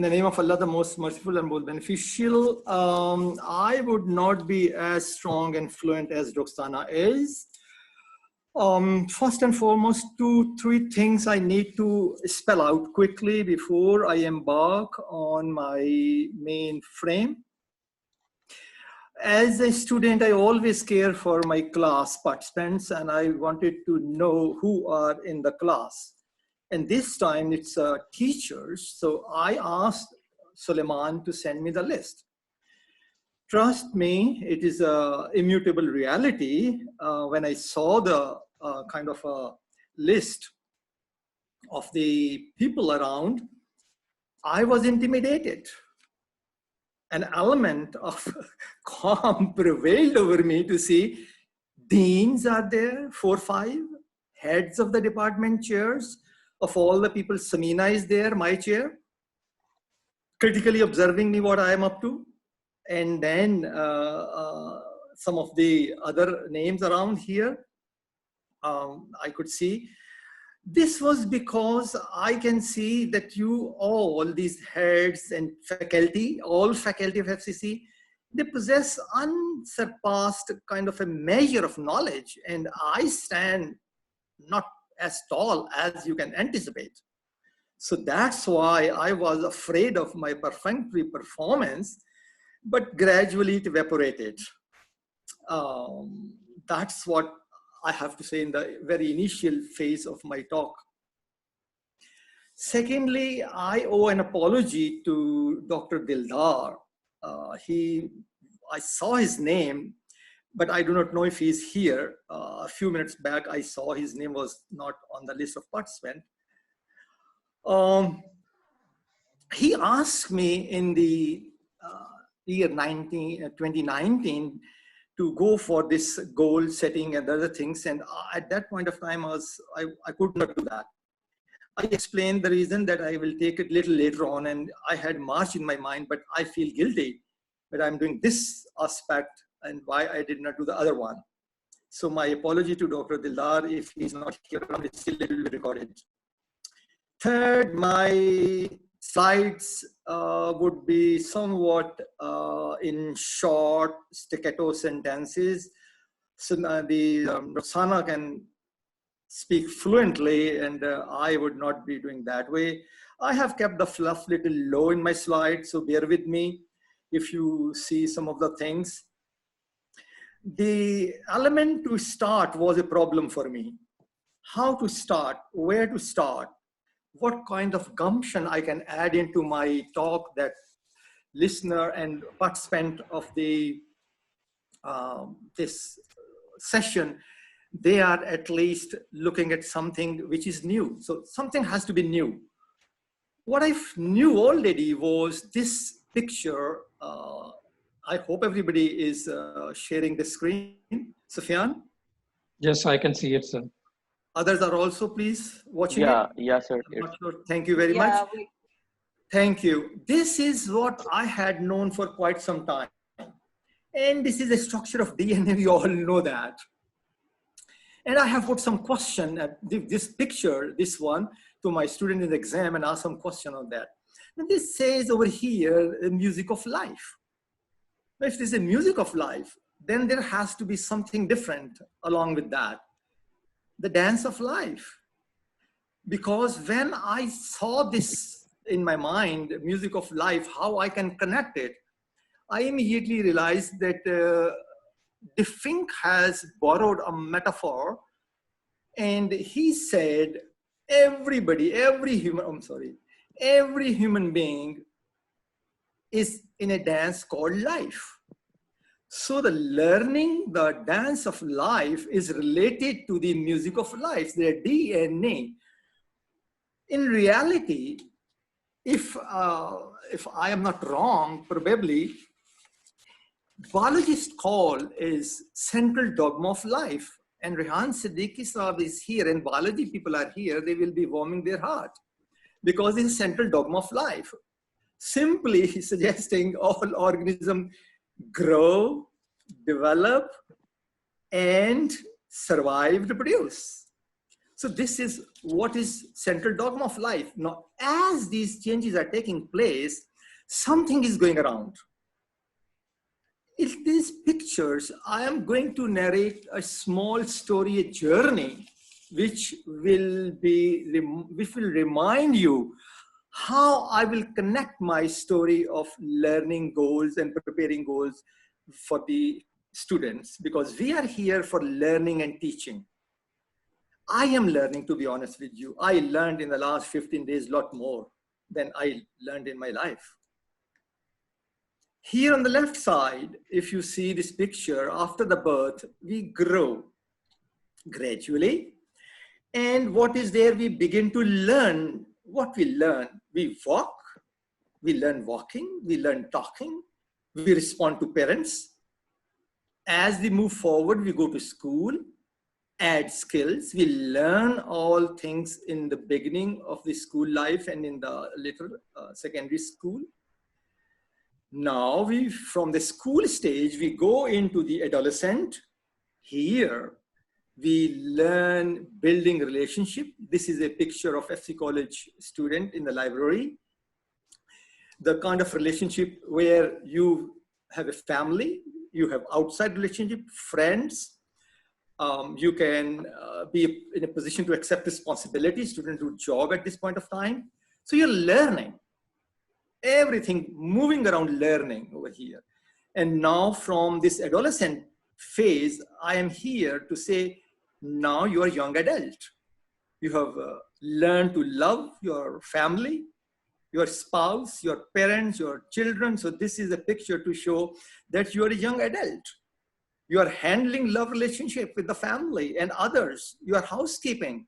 In the name of Allah, the most merciful and most beneficial, I would not be as strong and fluent as Roxana is. First and foremost, 2-3 things I need to spell out quickly before I embark on my main frame. As a student, I always care for my class participants, and I wanted to know who are in the class. And this time it's teachers. So I asked Suleiman to send me the list. Trust me, it is an immutable reality. When I saw the kind of a list of the people around, I was intimidated. An element of calm prevailed over me to see deans are there, 4 or 5, heads of the department chairs. Of all the people, Samina is there, my chair, critically observing me what I am up to. And then some of the other names around here, I could see. This was because I can see that you all, these heads and faculty, all faculty of FCC, they possess unsurpassed kind of a measure of knowledge. And I stand not as tall as you can anticipate. So that's why I was afraid of my perfunctory performance, but gradually it evaporated. That's what I have to say in the very initial phase of my talk. Secondly, I owe an apology to Dr. Dildar. I saw his name, but I do not know if he's here. A few minutes back, I saw his name was not on the list of participants. He asked me in the year 2019 to go for this goal setting and other things. And at that point of time, I could not do that. I explained the reason that I will take it a little later on, and I had March in my mind, but I feel guilty that I'm doing this aspect and why I did not do the other one. So my apology to Dr. Dildar, if he's not here, it's still recorded. Third, my slides would be somewhat in short staccato sentences. So Roxana can speak fluently, and I would not be doing that way. I have kept the fluff little low in my slides, so bear with me if you see some of the things. The element to start was a problem for me. How to start, where to start, what kind of gumption I can add into my talk that listener and participant of the this session, they are at least looking at something which is new. So something has to be new. What I knew already was this picture. I hope everybody is sharing the screen. Sufyan? Yes, I can see it, sir. Others are also please watching Yeah, it? yeah, sir. I'm not sure. Thank you very much. Thank you. This is what I had known for quite some time. And this is a structure of DNA, we all know that. And I have put some question at this picture, this one, to my student in the exam and asked some question on that. And this says over here, the music of life. If this is a music of life, then there has to be something different along with that. The dance of life. Because when I saw this in my mind, music of life, how I can connect it, I immediately realized that De Fink has borrowed a metaphor, and he said, every human being is in a dance called life. So the learning, the dance of life is related to the music of life, their DNA. In reality, if I am not wrong, probably, biologists call is central dogma of life. And Rehan Siddiqui Saab is here, and biology people are here, they will be warming their heart because it's central dogma of life. Simply suggesting all organisms grow, develop, and survive, reproduce. So this is what is central dogma of life. Now, as these changes are taking place, something is going around. In these pictures, I am going to narrate a small story, a journey, which will remind you how I will connect my story of learning goals and preparing goals for the students, because we are here for learning and teaching. I am learning, to be honest with you. I learned in the last 15 days a lot more than I learned in my life. Here on the left side, if you see this picture, after the birth, we grow gradually. And what is there? We begin to learn what we learn. We walk, we learn walking, we learn talking, we respond to parents. As we move forward, we go to school, add skills. We learn all things in the beginning of the school life and in the later secondary school. Now from the school stage, we go into the adolescent. Here, we learn building relationship. This is a picture of FC College student in the library. The kind of relationship where you have a family, you have outside relationship, friends. You can be in a position to accept responsibility. Students do job at this point of time. So you're learning. Everything moving around learning over here. And now from this adolescent phase, I am here to say, now you are a young adult. You have learned to love your family, your spouse, your parents, your children. So this is a picture to show that you are a young adult. You are handling love relationship with the family and others. You are housekeeping.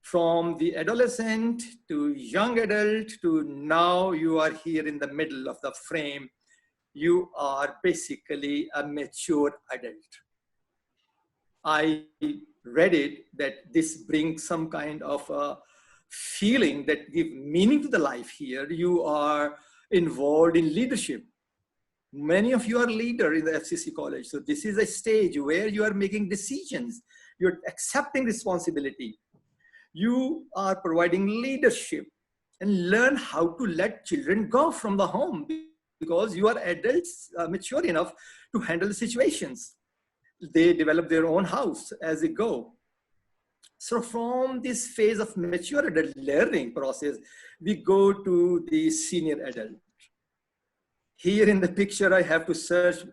From the adolescent to young adult to now you are here in the middle of the frame. You are basically a mature adult. I read it that this brings some kind of a feeling that gives meaning to the life here. You are involved in leadership. Many of you are leaders in the FCC college. So this is a stage where you are making decisions. You're accepting responsibility. You are providing leadership and learn how to let children go from the home because you are adults mature enough to handle the situations. They develop their own house as they go. So from this phase of mature adult learning process, we go to the senior adult. Here in the picture, I have to search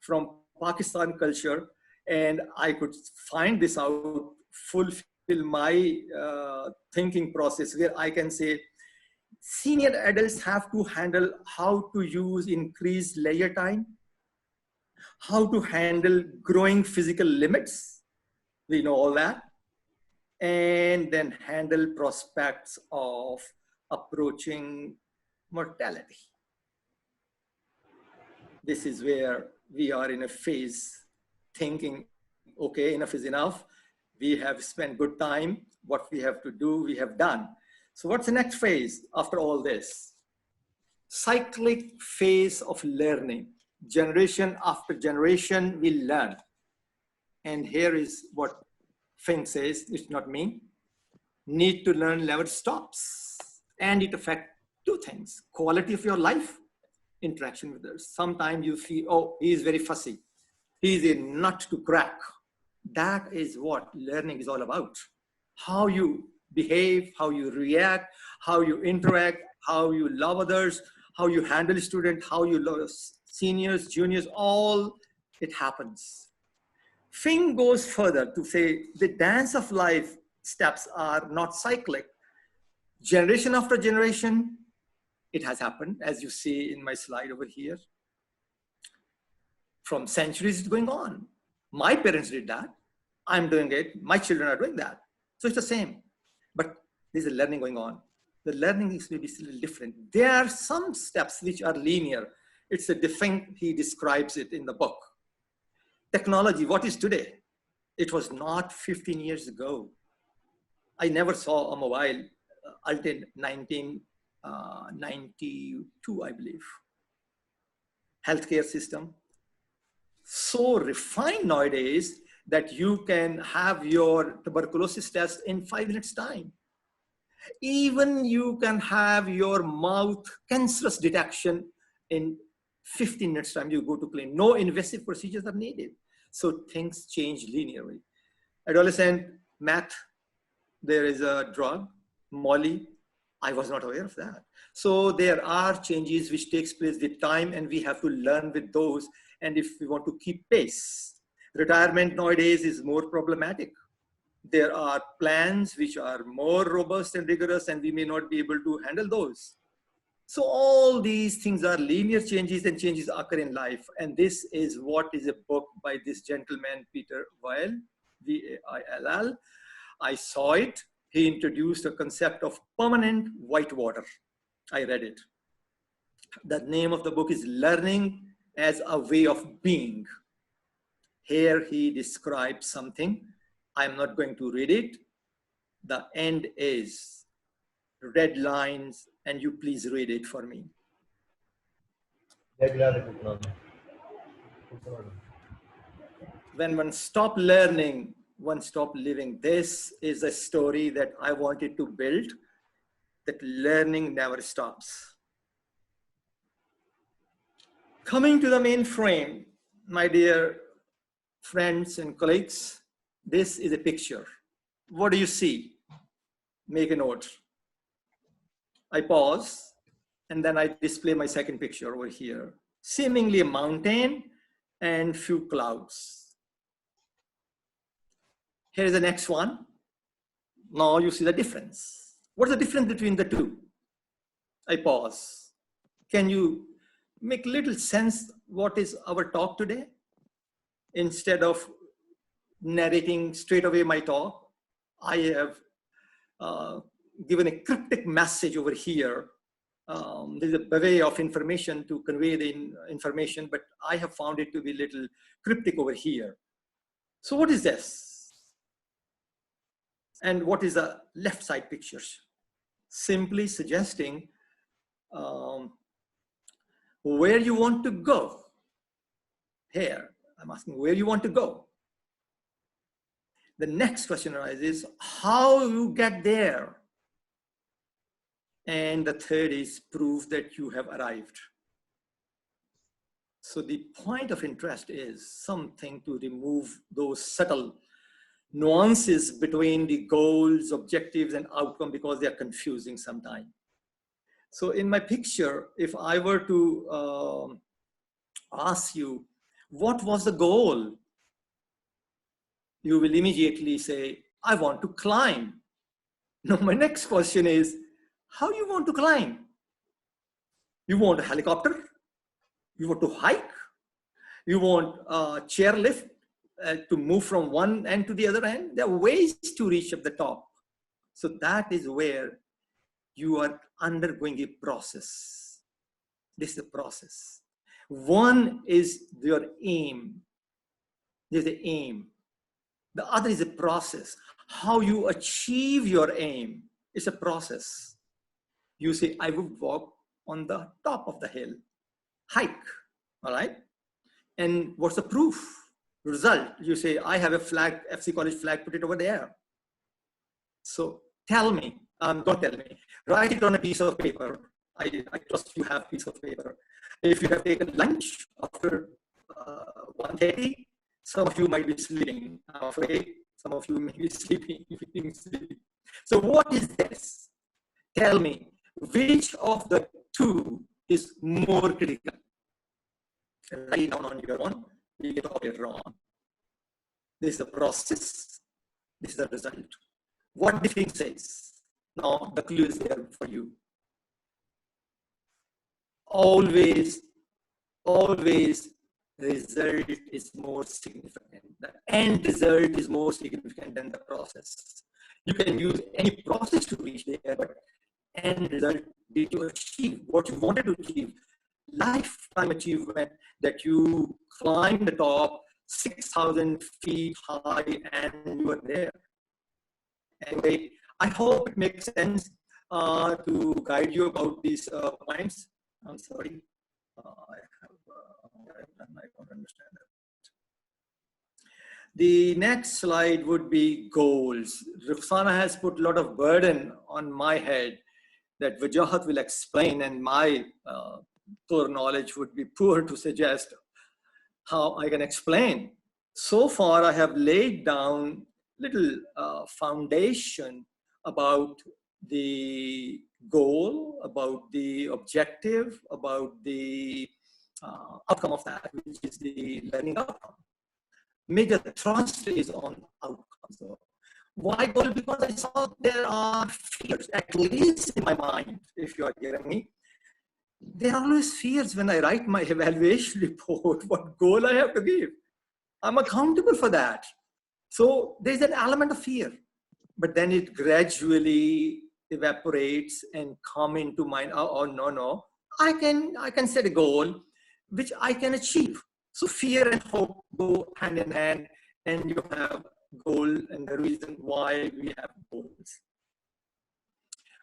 from Pakistan culture and I could find this out, fulfill my thinking process where I can say senior adults have to handle how to use increased leisure time, how to handle growing physical limits, we know all that, and then handle prospects of approaching mortality. This is where we are in a phase thinking, okay, enough is enough. We have spent good time. What we have to do, we have done. So what's the next phase after all this? Cyclic phase of learning. Generation after generation, we learn. And here is what Fink says, it's not me. Need to learn never stops. And it affects two things. Quality of your life, interaction with others. Sometimes you feel, oh, he is very fussy. He is a nut to crack. That is what learning is all about. How you behave, how you react, how you interact, how you love others, how you handle students, how you love seniors, juniors, all it happens. Fink goes further to say the dance of life steps are not cyclic. Generation after generation, it has happened, as you see in my slide over here. From centuries it's going on. My parents did that. I'm doing it. My children are doing that. So it's the same. But there's a learning going on. The learning is maybe still different. There are some steps which are linear. It's a different, he describes it in the book. Technology, what is today? It was not 15 years ago. I never saw a mobile until 1992, I believe. Healthcare system. So refined nowadays that you can have your tuberculosis test in 5 minutes time. Even you can have your mouth cancerous detection in 15 minutes time. You go to clinic. No invasive procedures are needed. So things change linearly. Adolescent math, there is a drug, Molly. I was not aware of that. So there are changes which takes place with time, and we have to learn with those. And if we want to keep pace, retirement nowadays is more problematic. There are plans which are more robust and rigorous, and we may not be able to handle those. So all these things are linear changes, and changes occur in life. And this is what is a book by this gentleman, Peter Weil, V-A-I-L-L. I saw it. He introduced a concept of permanent white water. I read it. The name of the book is Learning as a Way of Being. Here he describes something. I'm not going to read it. The end is red lines, and you please read it for me. When one stops learning, one stops living. This is a story that I wanted to build, that learning never stops. Coming to the main frame, my dear friends and colleagues, this is a picture. What do you see? Make a note. I pause, and then I display my second picture over here. Seemingly a mountain and few clouds. Here is the next one. Now you see the difference. What's the difference between the two? I pause. Can you make little sense what is our talk today? Instead of narrating straight away my talk, I have given a cryptic message over here. There's a way of information to convey the information, but I have found it to be a little cryptic over here. So what is this? And what is the left side pictures? Simply suggesting where you want to go. Here, I'm asking where you want to go. The next question arises, how you get there? And the third is proof that you have arrived. So the point of interest is something to remove those subtle nuances between the goals, objectives, and outcome, because they are confusing sometimes. So in my picture, if I were to ask you, what was the goal? You will immediately say, I want to climb. Now my next question is, how do you want to climb? You want a helicopter? You want to hike? You want a chairlift to move from one end to the other end? There are ways to reach up the top. So that is where you are undergoing a process. This is the process. One is your aim. There's the aim. The other is a process. How you achieve your aim is a process. You say, I would walk on the top of the hill, hike, all right? And what's the proof? Result, you say, I have a flag, FC College flag, put it over there. So tell me, don't tell me, write it on a piece of paper. I trust you have a piece of paper. If you have taken lunch after 1:30, some of you might be sleeping. I'm afraid some of you may be sleeping. So what is this? Tell me, which of the two is more critical? Write down on your own. You get all it wrong. This is the process. This is the result. What the thing says? Now the clue is there for you. Always, always, the result is more significant. The end result is more significant than the process. You can use any process to reach there, but end result, did you achieve what you wanted to achieve? Lifetime achievement that you climb the top 6,000 feet high and you are there. Anyway, I hope it makes sense to guide you about these points. I'm sorry. I don't understand that. The next slide would be goals. Rukhsana has put a lot of burden on my head that Wajahat will explain, and my poor knowledge would be poor to suggest how I can explain. So far, I have laid down little foundation about the goal, about the objective, about the outcome of that, which is the learning outcome. Major thrust is on outcomes. So why goal? Because I saw there are fears, at least in my mind, if you are hearing me. There are always fears when I write my evaluation report, what goal I have to give. I'm accountable for that. So there's an element of fear, but then it gradually evaporates and come into mind. Oh no, I can set a goal which I can achieve. So fear and hope go hand in hand, and you have goal and the reason why we have goals.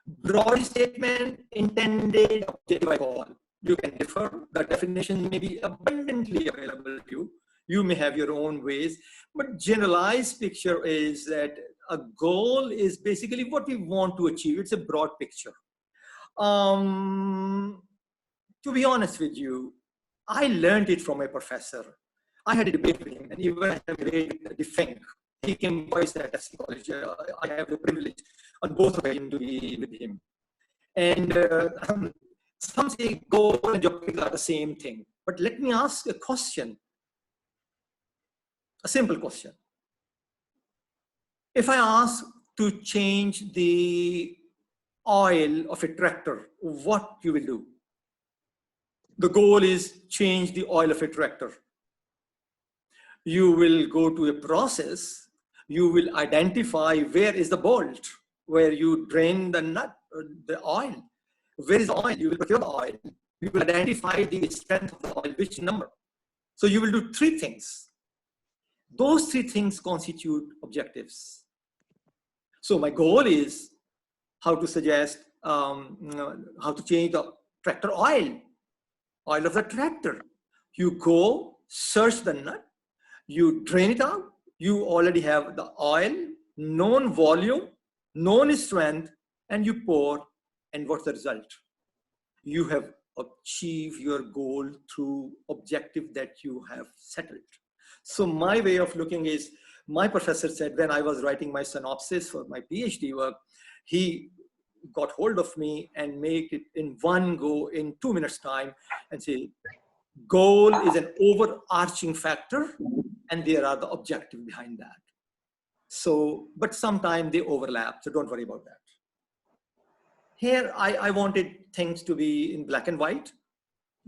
Broad statement, intended, objective, I call. You can differ. The definition may be abundantly available to you. You may have your own ways, but generalized picture is that a goal is basically what we want to achieve. It's a broad picture. To be honest with you, I learned it from a professor. I had a debate with him, and even I have read the Fink. He came twice at HEC college. I have the privilege on both occasions to be with him. And some say goal and objective are the same thing. But let me ask a question, a simple question. If I ask to change the oil of a tractor, what you will do? The goal is change the oil of a tractor. You will go to a process. You will identify where is the bolt, where you drain the nut, the oil. Where is the oil? You will procure the oil. You will identify the strength of the oil, which number. So you will do three things. Those three things constitute objectives. So my goal is how to suggest, how to change the tractor oil of the tractor. You go search the nut, you drain it out, you already have the oil, known volume, known strength, and you pour, and what's the result? You have achieved your goal through objective that you have settled. So my way of looking is, my professor said when I was writing my synopsis for my PhD work, he got hold of me and made it in one go in 2 minutes time and say, goal is an overarching factor and there are the objectives behind that. So, but sometimes they overlap, so don't worry about that. Here, I wanted things to be in black and white,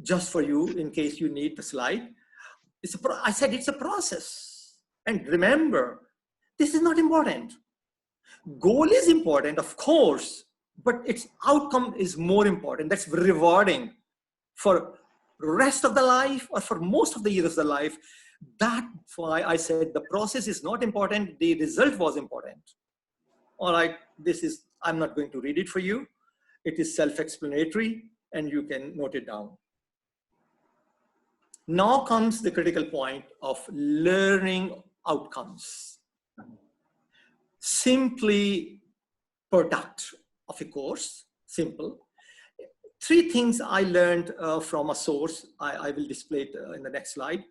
just for you in case you need the slide. I said it's a process. And remember, this is not important. Goal is important, of course, but its outcome is more important. That's rewarding for rest of the life or for most of the years of the life. That's why I said the process is not important. The result was important. All right, I'm not going to read it for you. It is self-explanatory and you can note it down. Now comes the critical point of learning outcomes. Simply product of a course, simple. Three things I learned from a source. I will display it in the next slide.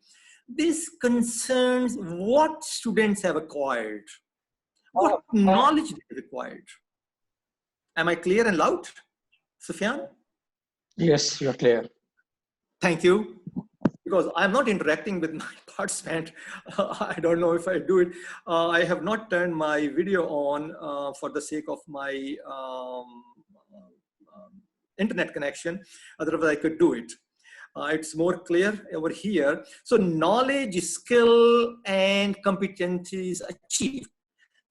This concerns what students have acquired, what knowledge they required. Am I clear and loud, Sufyan? Yes, you're clear. Thank you. Because I'm not interacting with my participant. I don't know if I do it. I have not turned my video on for the sake of my internet connection. Otherwise, I could do it. It's more clear over here. So knowledge, skill, and competencies achieved.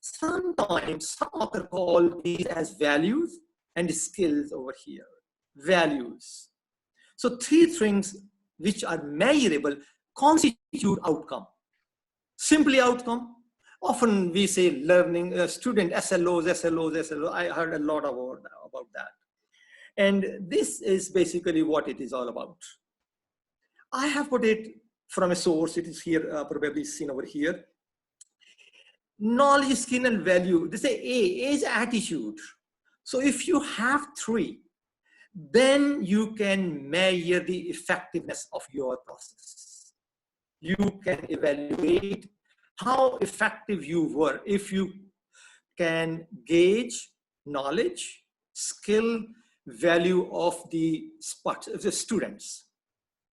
Sometimes some authors call these as values and skills over here. Values. So three things which are measurable constitute outcome. Simply outcome. Often we say learning, student SLOs. I heard a lot about that. And this is basically what it is all about. I have put it from a source. It is here, probably seen over here. knowledge, skill, and value. They say A is attitude. So if you have 3, then you can measure the effectiveness of your process. You can evaluate how effective you were if you can gauge knowledge, skill, value of the students.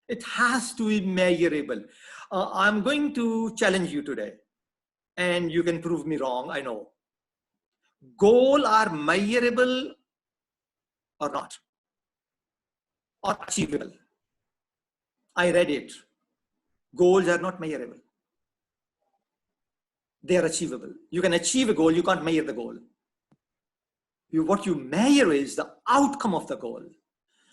It has to be measurable. I'm going to challenge you today, and you can prove me wrong, I know. Goals are measurable or not, or achievable. I read it. Goals are not measurable. They are achievable. You can achieve a goal, you can't measure the goal. What you measure is the outcome of the goal.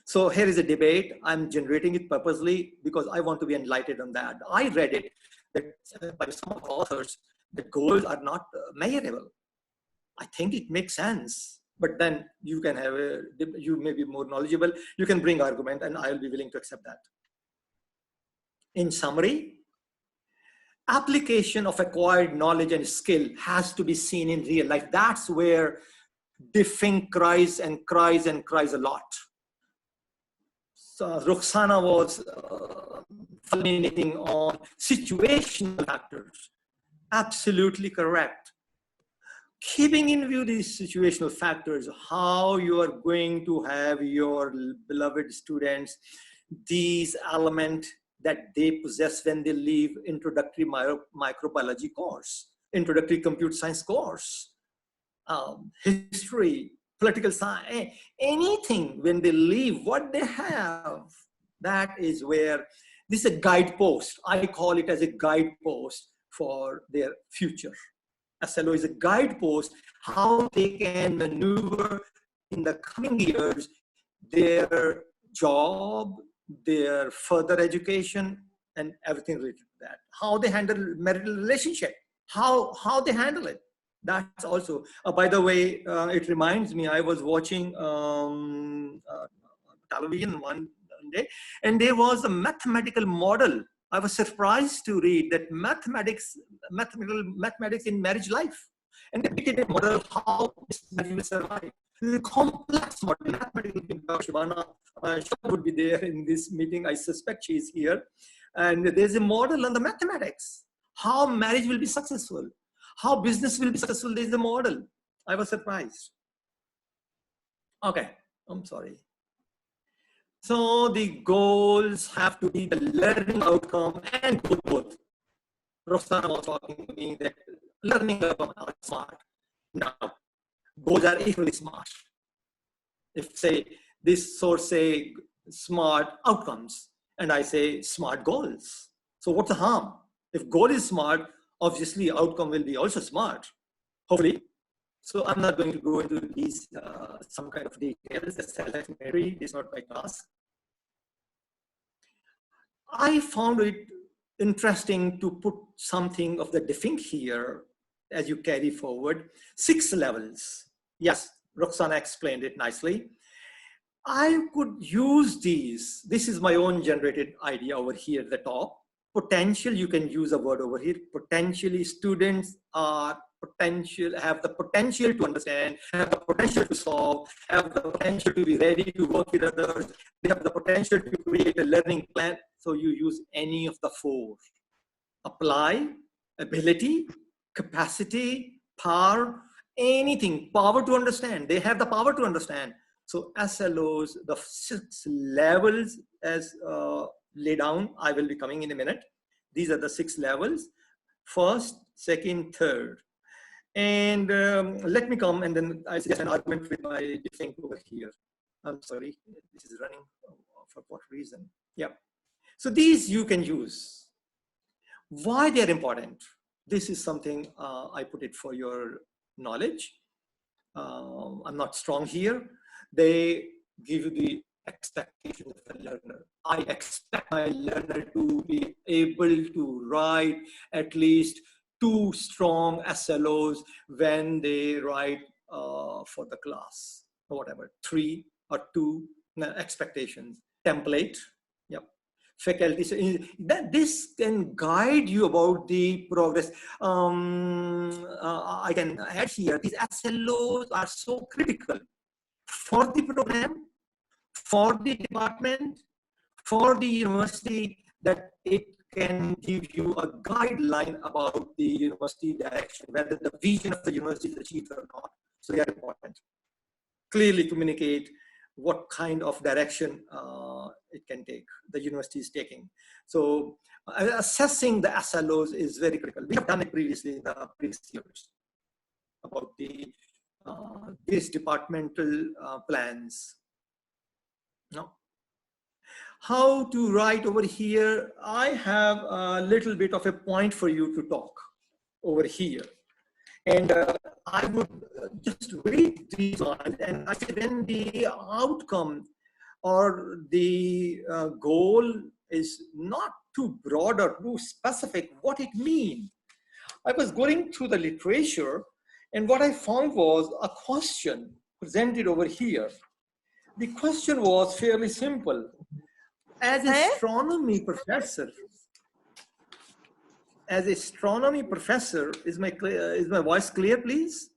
So here is a debate. I'm generating it purposely because I want to be enlightened on that. I read it that by some authors, the goals are not measurable. I think it makes sense, but then you can have you may be more knowledgeable. You can bring argument and I'll be willing to accept that. In summary, application of acquired knowledge and skill has to be seen in real life. That's where Diffing cries and cries and cries a lot. So Roxana was fulminating on situational factors. Absolutely correct. Keeping in view these situational factors, how you are going to have your beloved students, these elements that they possess when they leave introductory microbiology course, introductory computer science course, history, political science, anything when they leave, what they have, that is where this is a guidepost. I call it as a guidepost for their future. SLO is a guidepost, how they can maneuver in the coming years, their job, their further education, and everything related to that. How they handle marital relationship, how they handle it. That's also, by the way, it reminds me, I was watching television one day, and there was a mathematical model. I was surprised to read that mathematics in marriage life. And they did a model how this marriage will survive. It's a complex model. Mathematical Shivana would be there in this meeting. I suspect she is here. And there's a model on the mathematics. How marriage will be successful. How business will be successful. There's a model. I was surprised. Okay, I'm sorry. So the goals have to be the learning outcome and both. Roxana was talking to me that learning outcome are smart. Now, goals are equally smart. If say this source say smart outcomes, and I say smart goals. So what's the harm? If goal is smart, obviously outcome will be also smart, hopefully. So I'm not going to go into these some kind of details. That's self-explanatory. It's not my task. I found it interesting to put something of the Diffing here as you carry forward. 6 levels. Yes, Roxana explained it nicely. I could use these. This is my own generated idea over here at the top. Potential, you can use a word over here. Potentially, students are have the potential to understand, have the potential to solve, have the potential to be ready to work with others. They have the potential to create a learning plan. So you use any of the 4. Apply, ability, capacity, power, anything, power to understand. They have the power to understand. So SLOs, the 6 levels as laid down, I will be coming in a minute. These are the 6 levels, first, second, third. And let me come and then I suggest an argument with my thing over here. I'm sorry, this is running for what reason? Yeah. So these you can use. Why they're important? This is something I put it for your knowledge. I'm not strong here. They give you the expectation of the learner. I expect my learner to be able to write at least 2 strong SLOs when they write for the class, or whatever, 3 or 2 expectations. Template, yep. faculty. So this can guide you about the progress. I can add here, these SLOs are so critical for the program, for the department, for the university, that it can give you a guideline about the university direction, whether the vision of the university is achieved or not. So they are important. Clearly communicate what kind of direction it can take, the university is taking. So assessing the SLOs is very critical. We have done it previously in the previous years about the these departmental plans. No. How to write over here? I have a little bit of a point for you to talk over here. And I would just read these lines, and I say when the outcome or the goal is not too broad or too specific, what it means. I was going through the literature, and what I found was a question presented over here. The question was fairly simple. As an astronomy professor, is my voice clear, please?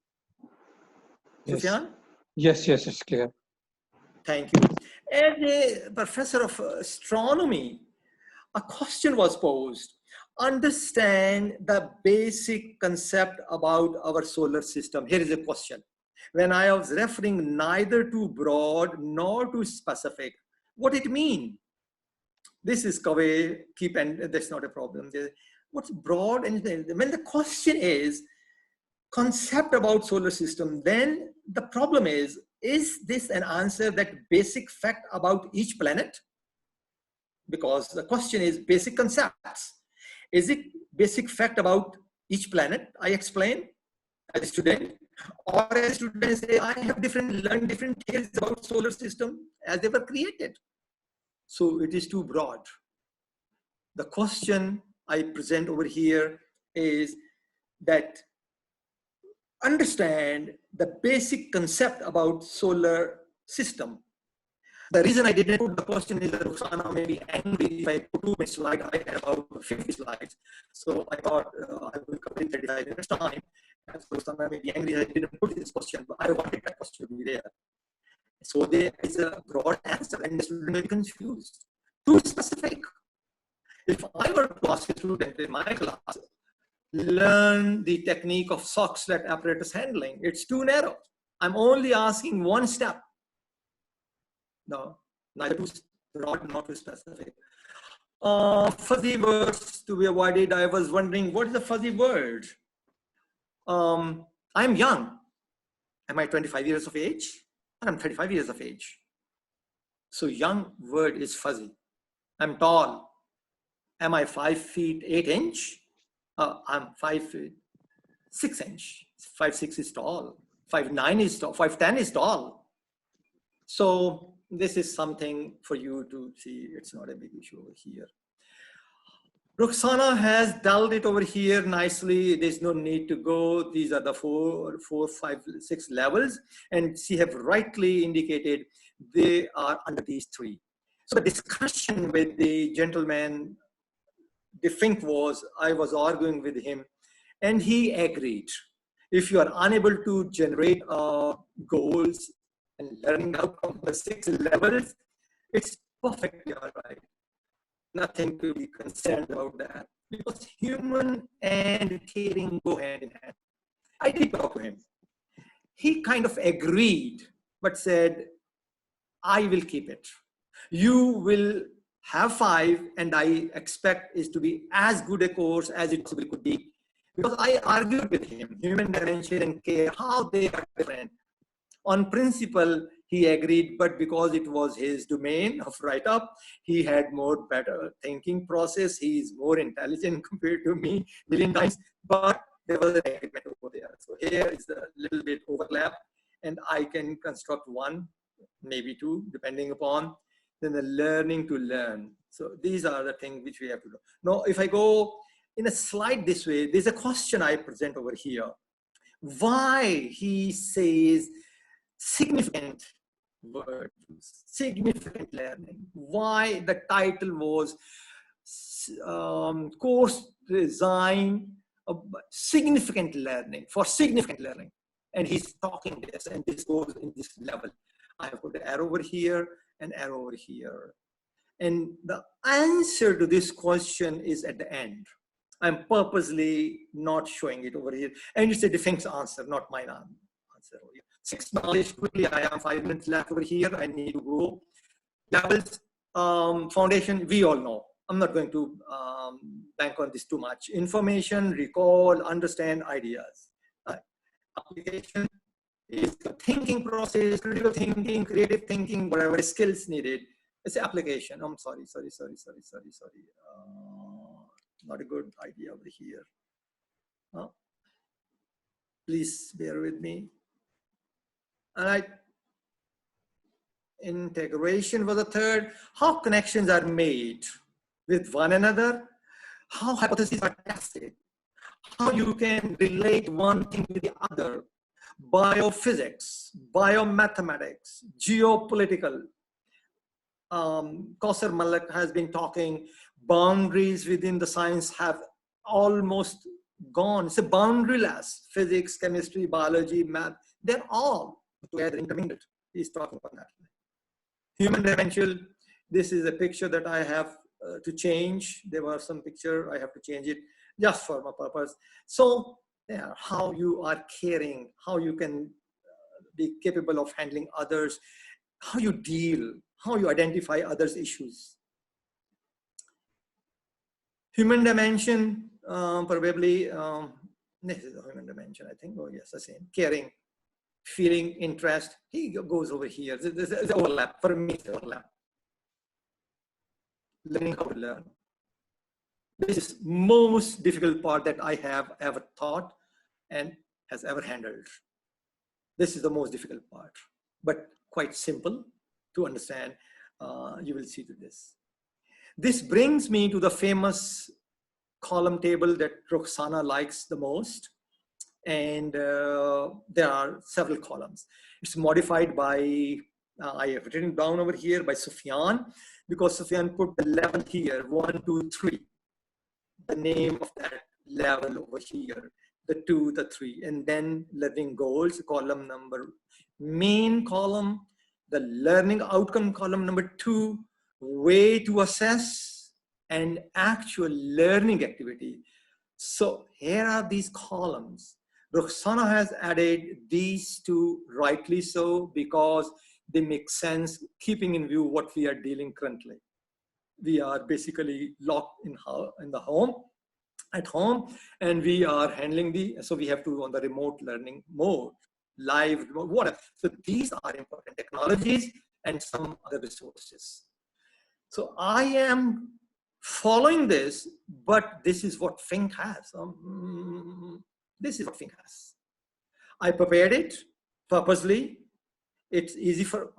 Yes. Sufyan? Yes, it's clear. Thank you. As a professor of astronomy, a question was posed. Understand the basic concept about our solar system. Here is a question. When I was referring neither too broad nor too specific, what it mean? This is Kaveh, keep, and that's not a problem. What's broad? And when the question is concept about solar system, then the problem is this an answer that basic fact about each planet? Because the question is basic concepts. Is it basic fact about each planet? I explain as a student, or as students say, I have learned different tales about solar system as they were created. So it is too broad. The question I present over here is that understand the basic concept about solar system. The reason I didn't put the question is that Roxana may be angry if I put 2 minutes slide. I had about 50 slides. So I thought I will cover in 35 minutes time. And so Roxana may be angry that I didn't put this question, but I wanted that question to be there. So there is a broad answer and the student may be confused. Too specific. If I were to ask a student in my class, learn the technique of Sox-led apparatus handling, it's too narrow. I'm only asking one step. No, neither too broad, not too specific. Fuzzy words to be avoided. I was wondering, what is a fuzzy word? I'm young. Am I 25 years of age? I'm 35 years of age. So young word is fuzzy. I'm tall. Am I 5 feet 8 inch? I'm 5 feet 6 inch. 5'6" is tall. 5'9" is tall. 5'10" is tall. So this is something for you to see. It's not a big issue over here. Roxana has dulled it over here nicely. There's no need to go. These are the 4, 5, 6 levels. And she have rightly indicated they are under these 3. So the discussion with the gentleman, the think was, I was arguing with him and he agreed. If you are unable to generate goals and learning outcome for 6 levels, it's perfectly all right. Nothing to be concerned about that, because human and caring go hand in hand. I did talk to him. He kind of agreed, but said, I will keep it. You will have 5, and I expect it to be as good a course as it possibly could be. Because I argued with him, human dimension and care, how they are different. On principle, he agreed, but because it was his domain of write-up, he had more better thinking process. He is more intelligent compared to me, million times, but there was an agreement over there. So here is a little bit overlap, and I can construct 1, maybe 2, depending upon then the learning to learn. So these are the things which we have to do. Now, if I go in a slide this way, there's a question I present over here. Why he says significant word use, significant learning. Why the title was course design significant learning, for significant learning. And he's talking this, and this goes in this level. I have put an arrow over here, an arrow over here. And the answer to this question is at the end. I'm purposely not showing it over here. And it's a defense answer, not mine answer over here. 6 knowledge quickly. I have 5 minutes left over here. I need to go. Levels, foundation, we all know. I'm not going to bank on this too much. Information, recall, understand ideas. Application is the thinking process, critical thinking, creative thinking, whatever skills needed. It's the application. I'm sorry. Not a good idea over here. Please bear with me. All right. Integration was the third. How connections are made with one another, how hypotheses are tested, how you can relate one thing to the other, biophysics, biomathematics, geopolitical. Kausar Malik has been talking, boundaries within the science have almost gone. It's a boundaryless, physics, chemistry, biology, math, they're all together intermingled. He's talking about that. Human dimension, this is a picture that I have to change. There was some picture, I have to change it just for my purpose. So yeah, how you are caring, how you can be capable of handling others, how you deal, how you identify others' issues. Human dimension, probably, this is a human dimension, I think. Oh yes, the same. Caring, feeling, interest. He goes over here. There's overlap. For me, it's overlap. Learning how to learn. This is most difficult part that I have ever taught and has ever handled. This is the most difficult part, but quite simple to understand. You will see to this. This brings me to the famous column table that Roxana likes the most. And there are several columns. It's modified by, I have written down over here by Sufyan, because Sufyan put the level here, 1, 2, 3. The name of that level over here, the 2, the 3, and then learning goals, column number, main column, the learning outcome column number 2, way to assess, and actual learning activity. So here are these columns. Roxana has added these two, rightly so, because they make sense, keeping in view what we are dealing currently. We are basically locked in the home, at home, and we are handling so we have to on the remote learning mode, live, whatever. So these are important technologies and some other resources. So I am following this, but this is what Fink has. This is what Fink has. I prepared it purposely. It's easy for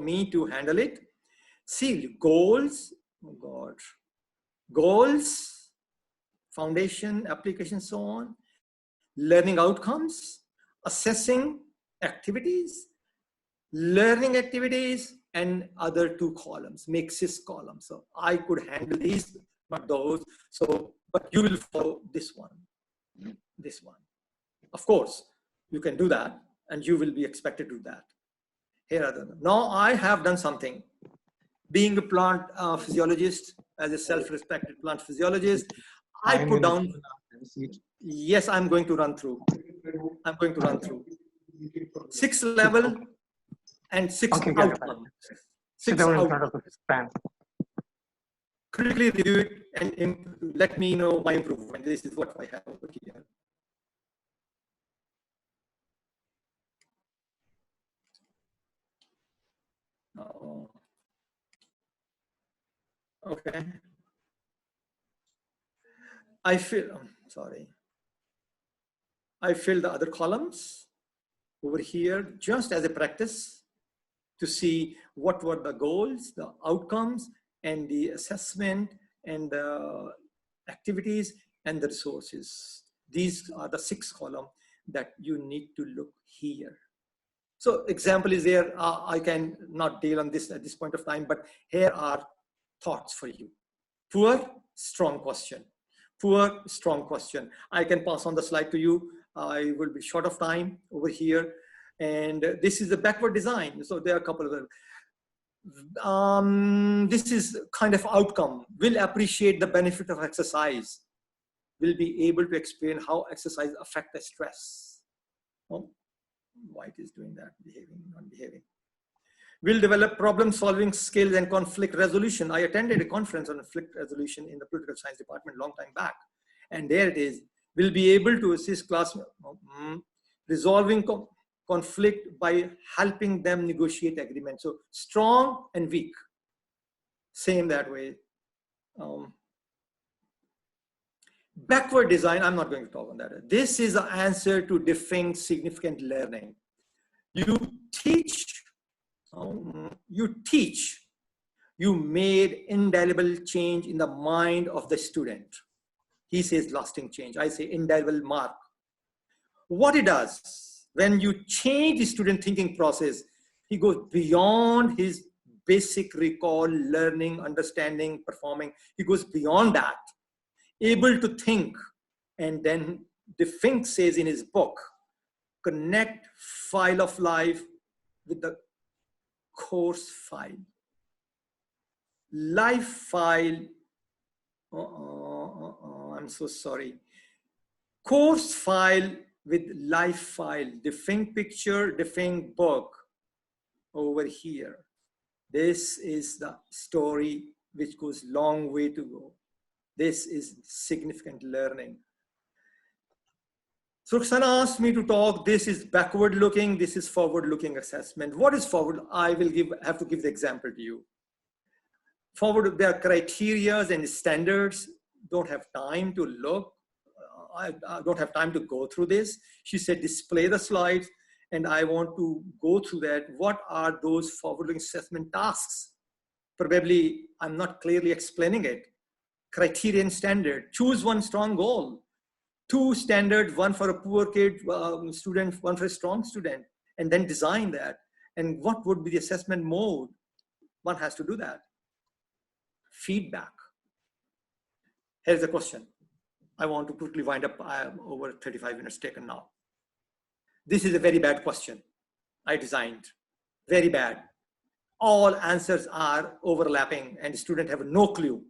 me to handle it. See, goals, oh God, goals, foundation, application, so on, learning outcomes, assessing activities, learning activities, and other 2 columns, make 6 columns. So I could handle these, not those. So, but you will follow this one. This one. Of course, you can do that, and you will be expected to do that. Here are the, now I have done something. Being a plant physiologist, as a self-respected plant physiologist, I put down, yes, I'm going to run through. I'm going to run through 6 level and 6 outcomes. 6 outcomes. Critically review it and let me know my improvement. This is what I have over here. Okay. I fill the other columns over here just as a practice to see what were the goals, the outcomes, and the assessment, and the activities, and the resources. These are the 6 columns that you need to look here. So example is there. I can not deal on this at this point of time, but here are thoughts for you. Poor, strong question. Poor, strong question. I can pass on the slide to you. I will be short of time over here. And this is the backward design. So there are a couple of them. This is kind of outcome. Will appreciate the benefit of exercise. Will be able to explain how exercise affects the stress. Oh, White is doing that, behaving, not behaving. Will develop problem solving skills and conflict resolution. I attended a conference on conflict resolution in the political science department long time back. And there it is. Will be able to assist classmates resolving conflict by helping them negotiate agreement. So strong and weak, same that way. Backward design, I'm not going to talk on that. This is the answer to defining significant learning. You teach, you made indelible change in the mind of the student. He says lasting change, I say indelible mark. What it does, when you change the student thinking process, he goes beyond his basic recall, learning, understanding, performing. He goes beyond that, able to think. And then De Fink says in his book, connect file of life with the course file. Life file, I'm so sorry. Course file with life file, De Fink picture, De Fink book over here. This is the story which goes long way to go. This is significant learning. So Roxana asked me to talk. This is backward looking. This is forward looking assessment. What is forward? I will have to give the example to you. Forward, there are criteria and standards. Don't have time to look. I don't have time to go through this. She said, display the slides, and I want to go through that. What are those forward-looking assessment tasks? Probably I'm not clearly explaining it. Criterion standard, choose one strong goal. 2 standards, one for a poor kid student, one for a strong student, and then design that. And what would be the assessment mode? One has to do that. Feedback. Here's the question. I want to quickly wind up. I am over 35 minutes taken now. This is a very bad question I designed. Very bad. All answers are overlapping and the student have no clue.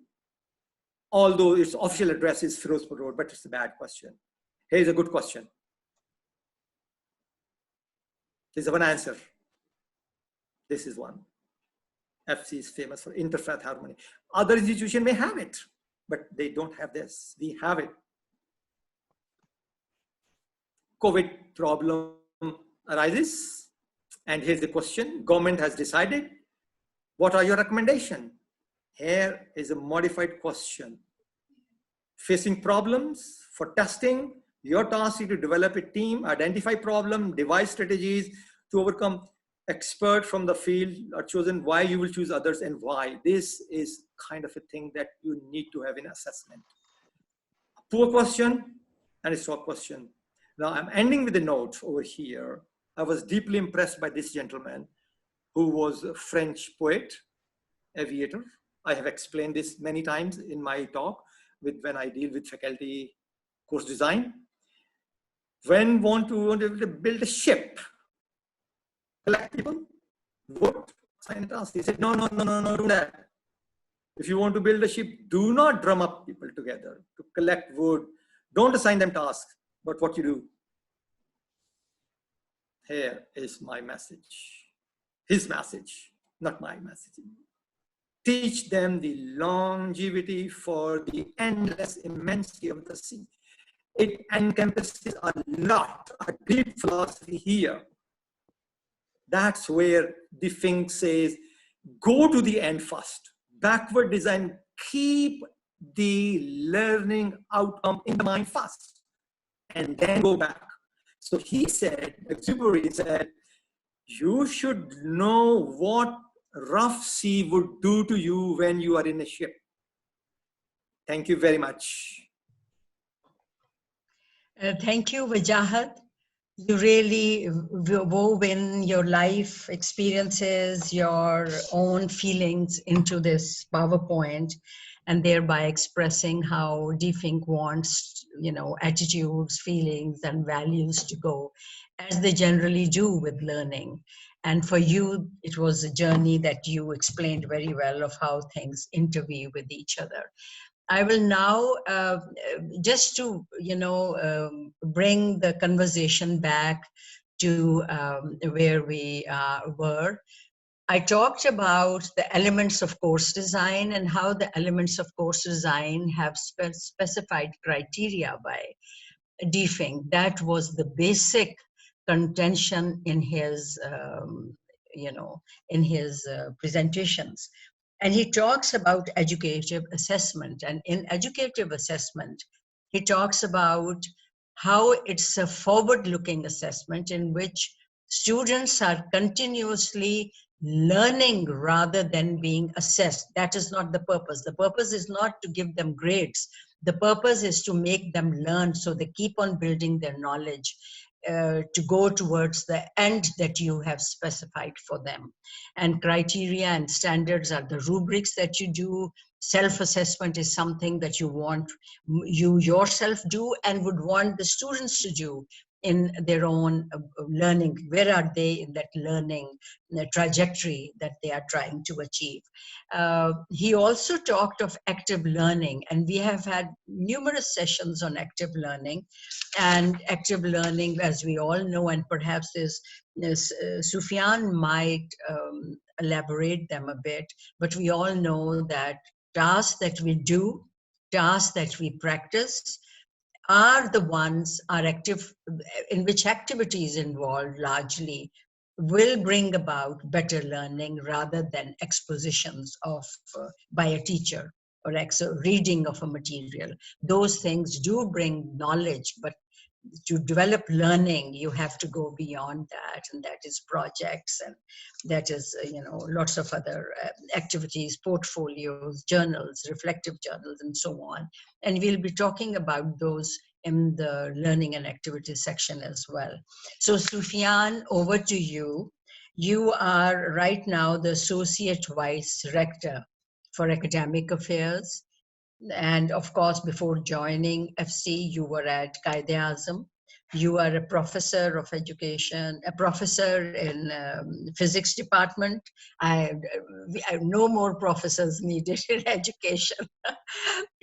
Although its official address is Firozpur Road, but it's a bad question. Here's a good question. There's one answer. This is one. FC is famous for interfaith harmony. Other institutions may have it, but they don't have this. We have it. COVID problem arises, and here's the question. Government has decided. What are your recommendations? Here is a modified question. Facing problems for testing, your task is to develop a team, identify problem, devise strategies to overcome. Expert from the field are chosen. Why you will choose others and why. This is kind of a thing that you need to have in assessment. A poor question and a strong question. Now I'm ending with a note over here. I was deeply impressed by this gentleman who was a French poet, aviator. I have explained this many times in my talk when I deal with faculty course design. When want to build a ship, collect people, vote, sign a task. He said, no, do that. If you want to build a ship, do not drum up people together to collect wood. Don't assign them tasks, but what you do. Here is my message. His message, not my message. Teach them the longevity for the endless immensity of the sea. It encompasses a lot, a deep philosophy here. That's where De Fink says, go to the end first. Backward design, keep the learning outcome in the mind first, and then go back. So he said, Exupery said, you should know what rough sea would do to you when you are in a ship. Thank you very much. Thank you, Wajahat. you really wove in your life experiences, your own feelings into this PowerPoint, and thereby expressing how DFINC wants, attitudes, feelings, and values to go, as they generally do with learning. And for you, it was a journey that you explained very well of how things interweave with each other. I will now, just to, bring the conversation back to where we were. I talked about the elements of course design and how the elements of course design have specified criteria by DFINC. That was the basic contention in his, in his presentations. And he talks about educative assessment. And in educative assessment, he talks about how it's a forward-looking assessment in which students are continuously learning rather than being assessed. That is not the purpose. The purpose is not to give them grades. The purpose is to make them learn so they keep on building their knowledge to go towards the end that you have specified for them. And criteria and standards are the rubrics that you do. Self-assessment is something that you want you yourself do and would want the students to do in their own learning. Where are they in that learning trajectory that they are trying to achieve? He also talked of active learning, and we have had numerous sessions on active learning. And active learning, as we all know, and perhaps Sufyan might elaborate them a bit, but we all know that tasks that we do, tasks that we practice, are the ones are active, in which activities involved largely will bring about better learning rather than expositions of by a teacher or reading of a material. Those things do bring knowledge, but to develop learning, you have to go beyond that, and that is projects, and that is, lots of other activities, portfolios, journals, reflective journals, and so on. And we'll be talking about those in the learning and activities section as well. So Sufyan, over to you. You are right now the Associate Vice Rector for Academic Affairs. And of course, before joining FC, you were at Qaid-e-Azam. You are a professor of education, a professor in physics department. I no more professors needed in education.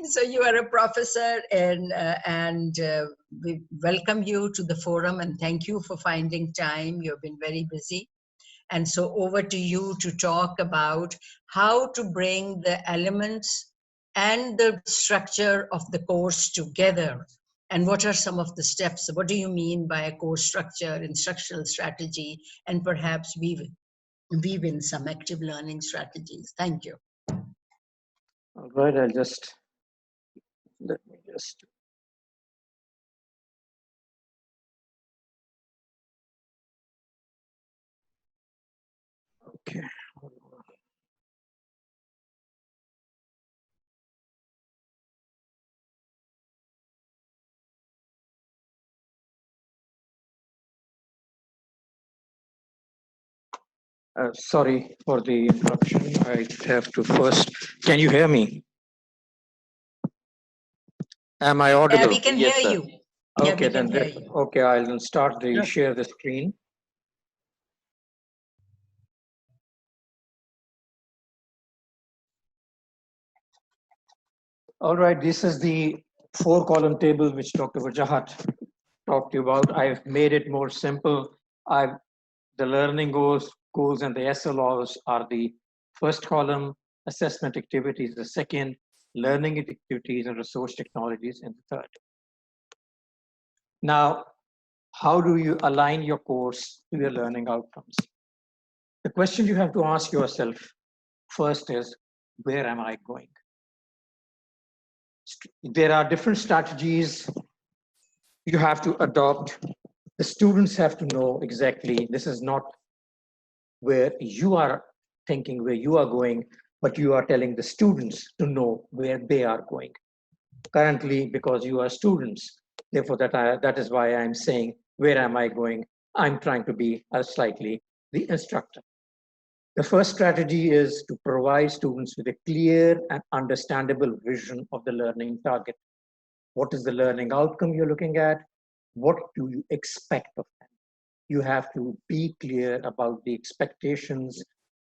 So you are a professor, and we welcome you to the forum, and thank you for finding time. You've been very busy. And so over to you to talk about how to bring the elements and the structure of the course together. And what are some of the steps? What do you mean by a course structure, instructional strategy, and perhaps weave in some active learning strategies? Thank you. All right, let me just. Okay. Sorry for the interruption. I have to first. Can you hear me? Am I audible? Yeah, we can hear you. Okay, yeah, then. Okay, I'll start the share the screen. All right, this is the 4-column table which Dr. Wajahat talked to you about. I've made it more simple. The learning goals and the SLOs are the first column, assessment activities the second, learning activities and resource technologies in the third. Now, how do you align your course to your learning outcomes? The question you have to ask yourself first is, where am I going? There are different strategies you have to adopt. The students have to know exactly this is not where you are thinking where you are going, but you are telling the students to know where they are going. Currently, because you are students, therefore that is why I'm saying Where am I going? I'm trying to be slightly the instructor. The first strategy is to provide students with a clear and understandable vision of the learning target. What is the learning outcome you're looking at? What do you expect of them? You have to be clear about the expectations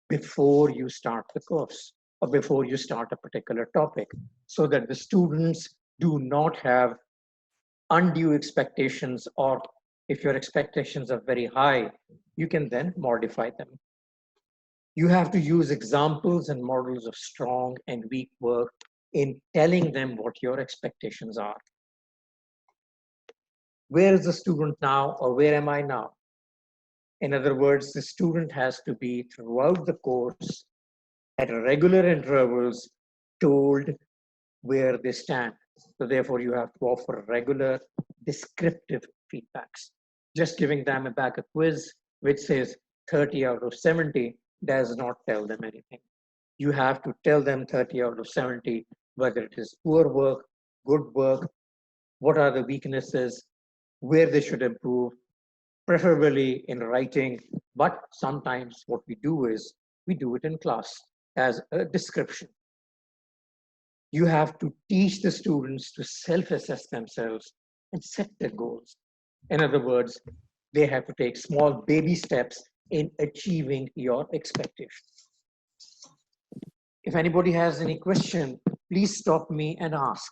before you start the course or before you start a particular topic, so that the students do not have undue expectations, or if your expectations are very high, you can then modify them. You have to use examples and models of strong and weak work in telling them what your expectations are. Where is the student now, or where am I now? In other words, the student has to be throughout the course at regular intervals told where they stand. So therefore you have to offer regular descriptive feedbacks. Just giving them back a quiz which says 30 out of 70 does not tell them anything. You have to tell them 30 out of 70, whether it is poor work, good work, what are the weaknesses, where they should improve, preferably in writing. But sometimes what we do is we do it in class as a description. You have to teach the students to self-assess themselves and set their goals. In other words, they have to take small baby steps in achieving your expectations. If anybody has any question, please stop me and ask.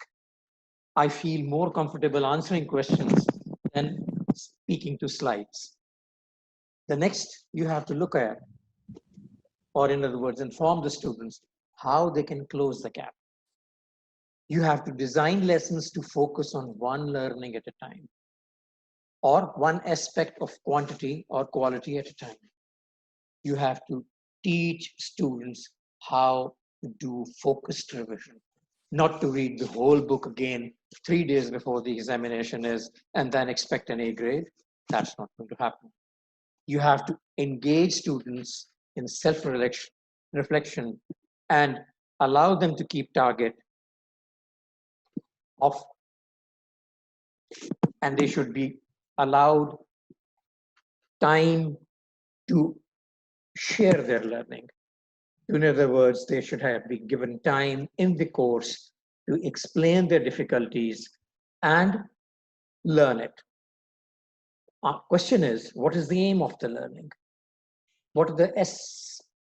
I feel more comfortable answering questions than speaking to slides. The next you have to look at, or in other words, inform the students how they can close the gap. You have to design lessons to focus on one learning at a time, or one aspect of quantity or quality at a time. You have to teach students how to do focused revision, not to read the whole book again 3 days before the examination is and then expect an A grade. That's not going to happen. You have to engage students in self-reflection and allow them to keep target of, and they should be allowed time to share their learning. In other words, they should have been given time in the course to explain their difficulties and learn it. Our question is, what is the aim of the learning? What are the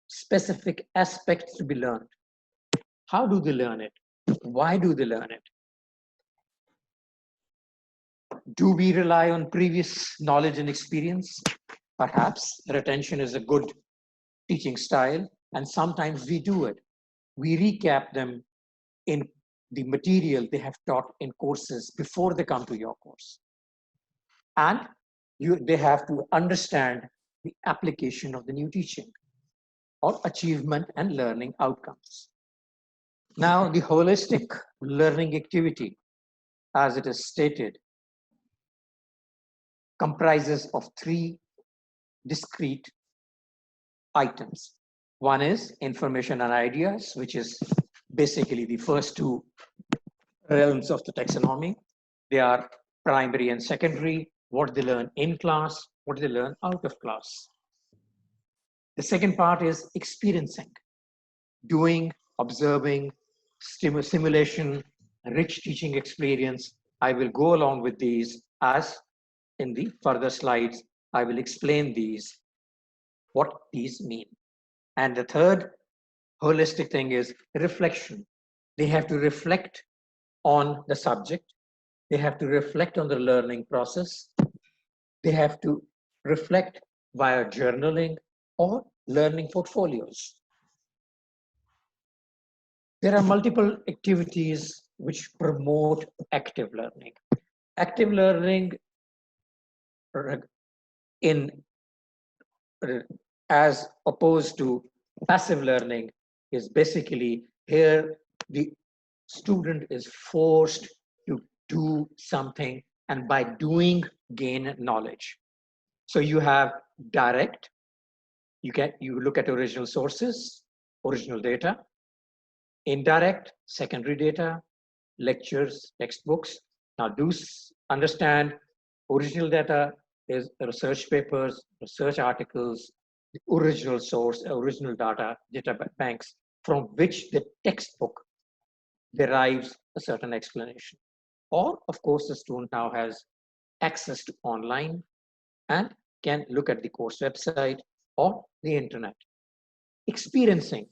specific aspects to be learned? How do they learn it? Why do they learn it? Do we rely on previous knowledge and experience? Perhaps retention is a good teaching style, and sometimes we do it. We recap them in the material they have taught in courses before they come to your course. And they have to understand the application of the new teaching or achievement and learning outcomes. Now, the holistic learning activity, as it is stated, comprises of 3 discrete items. One is information and ideas, which is basically the first 2 realms of the taxonomy. They are primary and secondary, what they learn in class, what they learn out of class. The second part is experiencing, doing, observing, simulation, rich teaching experience. I will go along with these as in the further slides. I will explain these, what these mean. And the third holistic thing is reflection. They have to reflect on the subject. They have to reflect on the learning process. They have to reflect via journaling or learning portfolios. There are multiple activities which promote active learning. Active learning as opposed to passive learning is basically here the student is forced to do something, and by doing gain knowledge. So you have direct, you look at original sources, original data, indirect, secondary data, lectures, textbooks. Now do understand original data is research papers, research articles, the original source, original data banks from which the textbook derives a certain explanation. Or, of course, the student now has access to online and can look at the course website or the internet. Experiencing.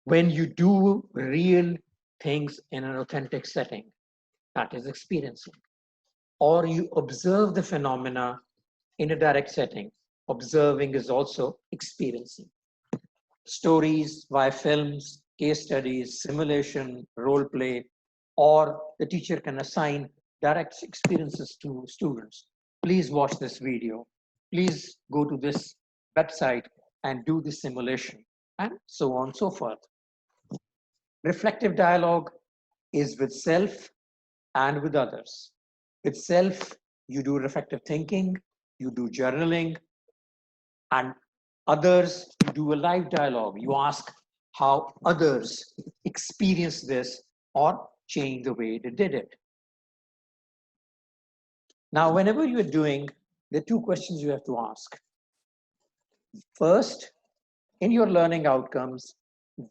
When you do real things in an authentic setting, that is experiencing. Or you observe the phenomena in a direct setting. Observing is also experiencing. Stories via films, case studies, simulation, role play, or the teacher can assign direct experiences to students. Please watch this video. Please go to this website and do the simulation, and so on and so forth. Reflective dialogue is with self and with others. With self, you do reflective thinking, you do journaling, and others, you do a live dialogue. You ask how others experience this or change the way they did it. Now, whenever you're doing, there are two questions you have to ask. First, in your learning outcomes,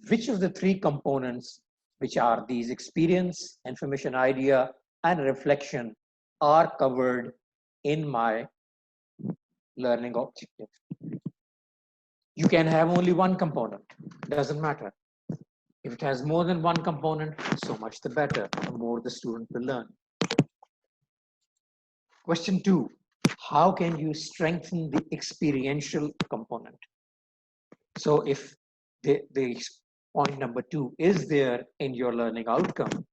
which of the three components, which are these experience, information, idea, and reflection, are covered in my learning objective? You can have only one component, doesn't matter. If it has more than one component, so much the better, the more the student will learn. Question 2, how can you strengthen the experiential component? So if the point number 2 is there in your learning outcome,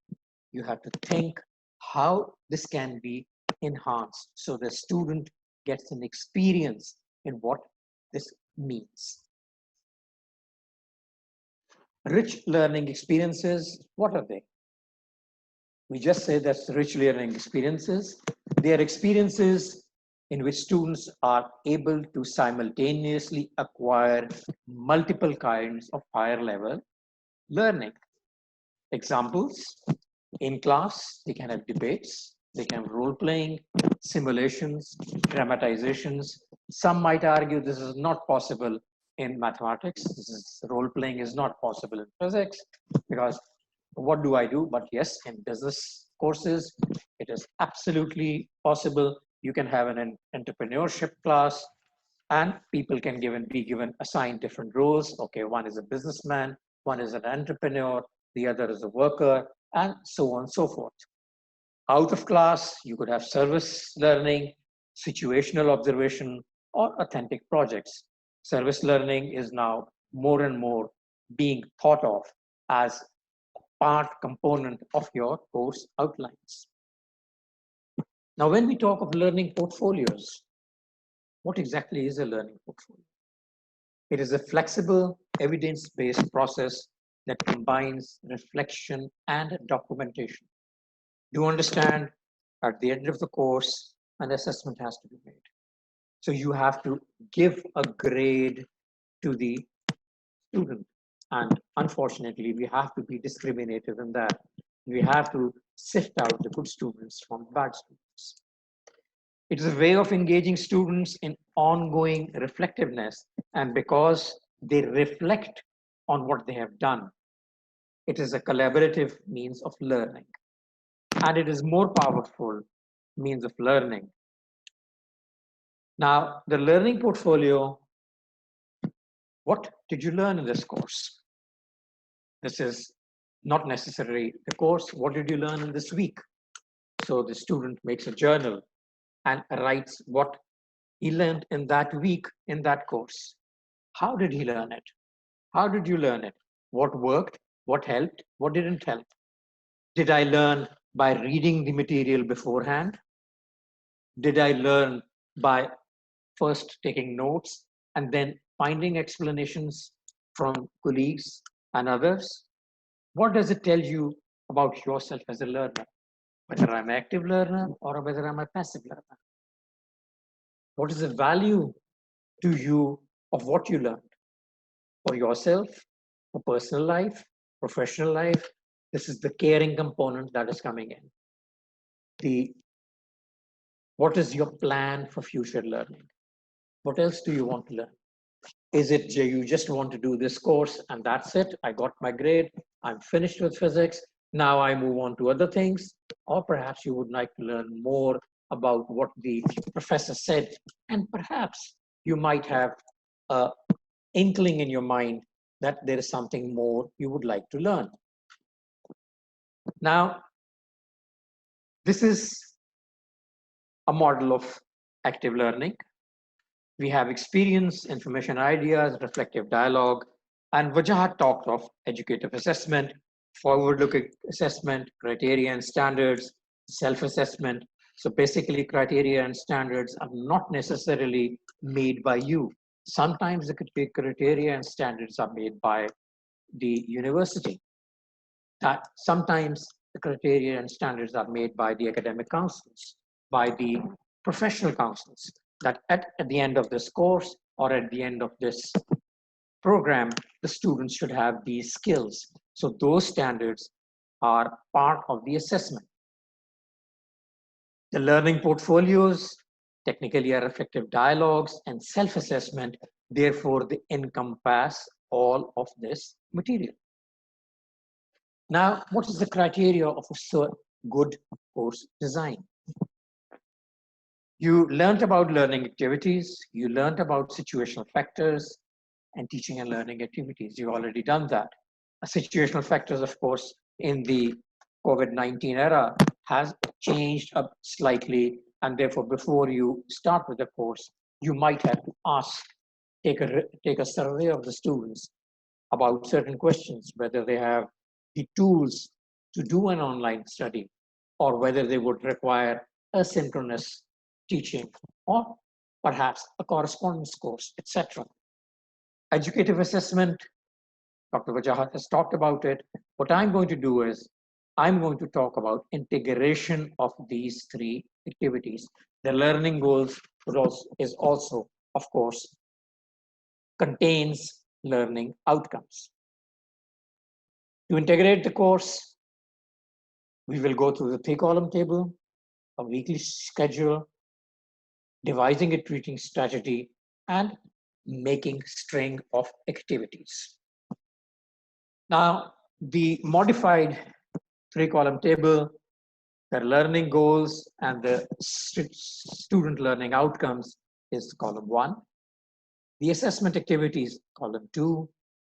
you have to think how this can be enhanced so the student gets an experience in what this means. Rich learning experiences, what are they? We just say that's rich learning experiences. They are experiences in which students are able to simultaneously acquire multiple kinds of higher level learning. Examples, in class, they can have debates, they can have role playing, simulations, dramatizations. Some might argue this is not possible in mathematics. Role playing is not possible in physics because what do I do? But yes, in business courses, it is absolutely possible. You can have an entrepreneurship class and people can be given assigned different roles. Okay, one is a businessman, one is an entrepreneur, the other is a worker, and so on and so forth. Out of class, you could have service learning, situational observation, or authentic projects. Service learning is now more and more being thought of as part component of your course outlines. Now, when we talk of learning portfolios, what exactly is a learning portfolio? It is a flexible, evidence-based process that combines reflection and documentation. Do understand at the end of the course, an assessment has to be made. So you have to give a grade to the student. And unfortunately, we have to be discriminative in that. We have to sift out the good students from the bad students. It is a way of engaging students in ongoing reflectiveness. And because they reflect on what they have done, it is a collaborative means of learning. And it is more powerful means of learning. Now, the learning portfolio, what did you learn in this course? This is not necessarily the course. What did you learn in this week? So the student makes a journal and writes what he learned in that week in that course. How did he learn it? How did you learn it? What worked? What helped? What didn't help? Did I learn by reading the material beforehand? Did I learn by first taking notes and then finding explanations from colleagues and others? What does it tell you about yourself as a learner? Whether I'm an active learner or whether I'm a passive learner? What is the value to you of what you learned? For yourself, for personal life, professional life, this is the caring component that is coming in. The What is your plan for future learning? What else do you want to learn? Is it you just want to do this course and that's it? I got my grade, I'm finished with physics, now I move on to other things. Or perhaps you would like to learn more about what the professor said, and perhaps you might have an inkling in your mind that there is something more you would like to learn. Now, this is a model of active learning. We have experience, information, ideas, reflective dialogue, and Wajahat talked of educative assessment, forward-looking assessment, criteria and standards, self-assessment. So basically, criteria and standards are not necessarily made by you. Sometimes the criteria and standards are made by the university. That sometimes the criteria and standards are made by the academic councils, by the professional councils, that at the end of this course or at the end of this program, the students should have these skills. So those standards are part of the assessment. The learning portfolios technically are reflective dialogues and self-assessment. Therefore, they encompass all of this material. Now, what is the criteria of a good course design? You learned about learning activities, you learned about situational factors and teaching and learning activities. You've already done that. Situational factors, of course, in the COVID-19 era has changed up slightly, and therefore before you start with the course, you might have to take a survey of the students about certain questions, whether they have the tools to do an online study, or whether they would require asynchronous teaching, or perhaps a correspondence course, etc. Educative assessment, Dr. Wajahat has talked about it. What I'm going to do is, I'm going to talk about integration of these three activities. The learning goals is also, of course, contains learning outcomes. To integrate the course, we will go through the 3-column table, a weekly schedule, devising a teaching strategy, and making string of activities. Now, the modified 3-column table, the learning goals and the student learning outcomes is column 1. The assessment activities, column 2.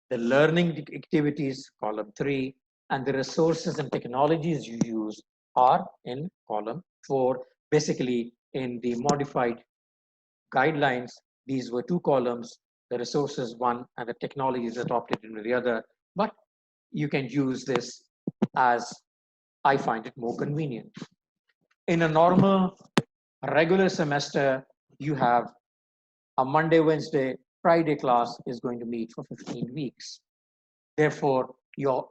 The learning activities, column 3. And the resources and technologies you use are in column 4. Basically, in the modified guidelines, these were 2 columns, the resources one and the technologies adopted into the other, but you can use this as I find it more convenient. In a normal, regular semester, you have a Monday, Wednesday, Friday class is going to meet for 15 weeks. Therefore, your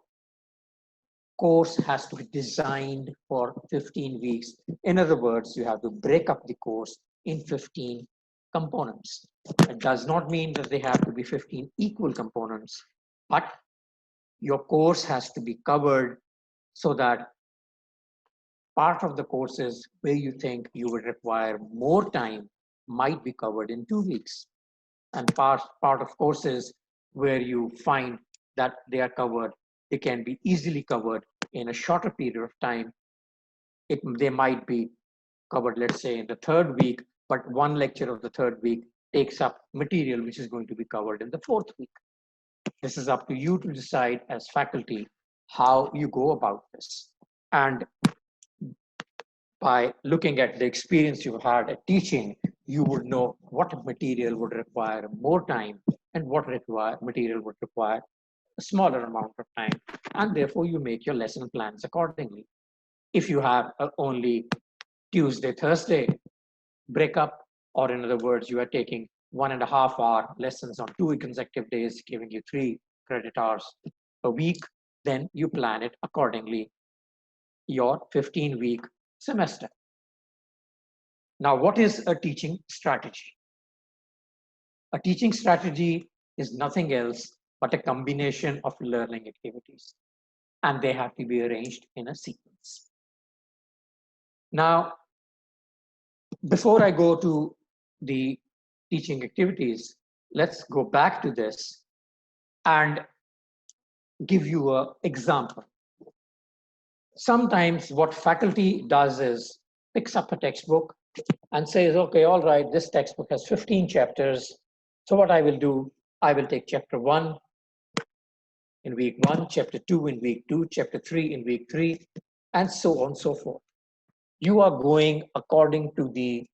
course has to be designed for 15 weeks. In other words, you have to break up the course in 15 components. It does not mean that they have to be 15 equal components, but your course has to be covered so that part of the courses where you think you would require more time might be covered in 2 weeks. And part of courses where you find that they are covered, they can be easily covered in a shorter period of time. They might be covered, let's say, in the 3rd week, but one lecture of the 3rd week takes up material which is going to be covered in the 4th week. This is up to you to decide as faculty how you go about this. And by looking at the experience you've had at teaching, you would know what material would require more time and what material would require a smaller amount of time. And therefore, you make your lesson plans accordingly. If you have only Tuesday, Thursday breakup, or in other words, you are taking 1.5 hour lessons on 2 consecutive days, giving you 3 credit hours a week, then you plan it accordingly, your 15-week semester. Now, what is a teaching strategy? A teaching strategy is nothing else but a combination of learning activities, and they have to be arranged in a sequence. Now, before I go to the teaching activities, let's go back to this and give you an example. Sometimes what faculty does is picks up a textbook and says, okay, all right, this textbook has 15 chapters. So what I will do, I will take chapter 1 in week 1, chapter 2 in week 2, chapter 3 in week 3, and so on and so forth. You are going according to the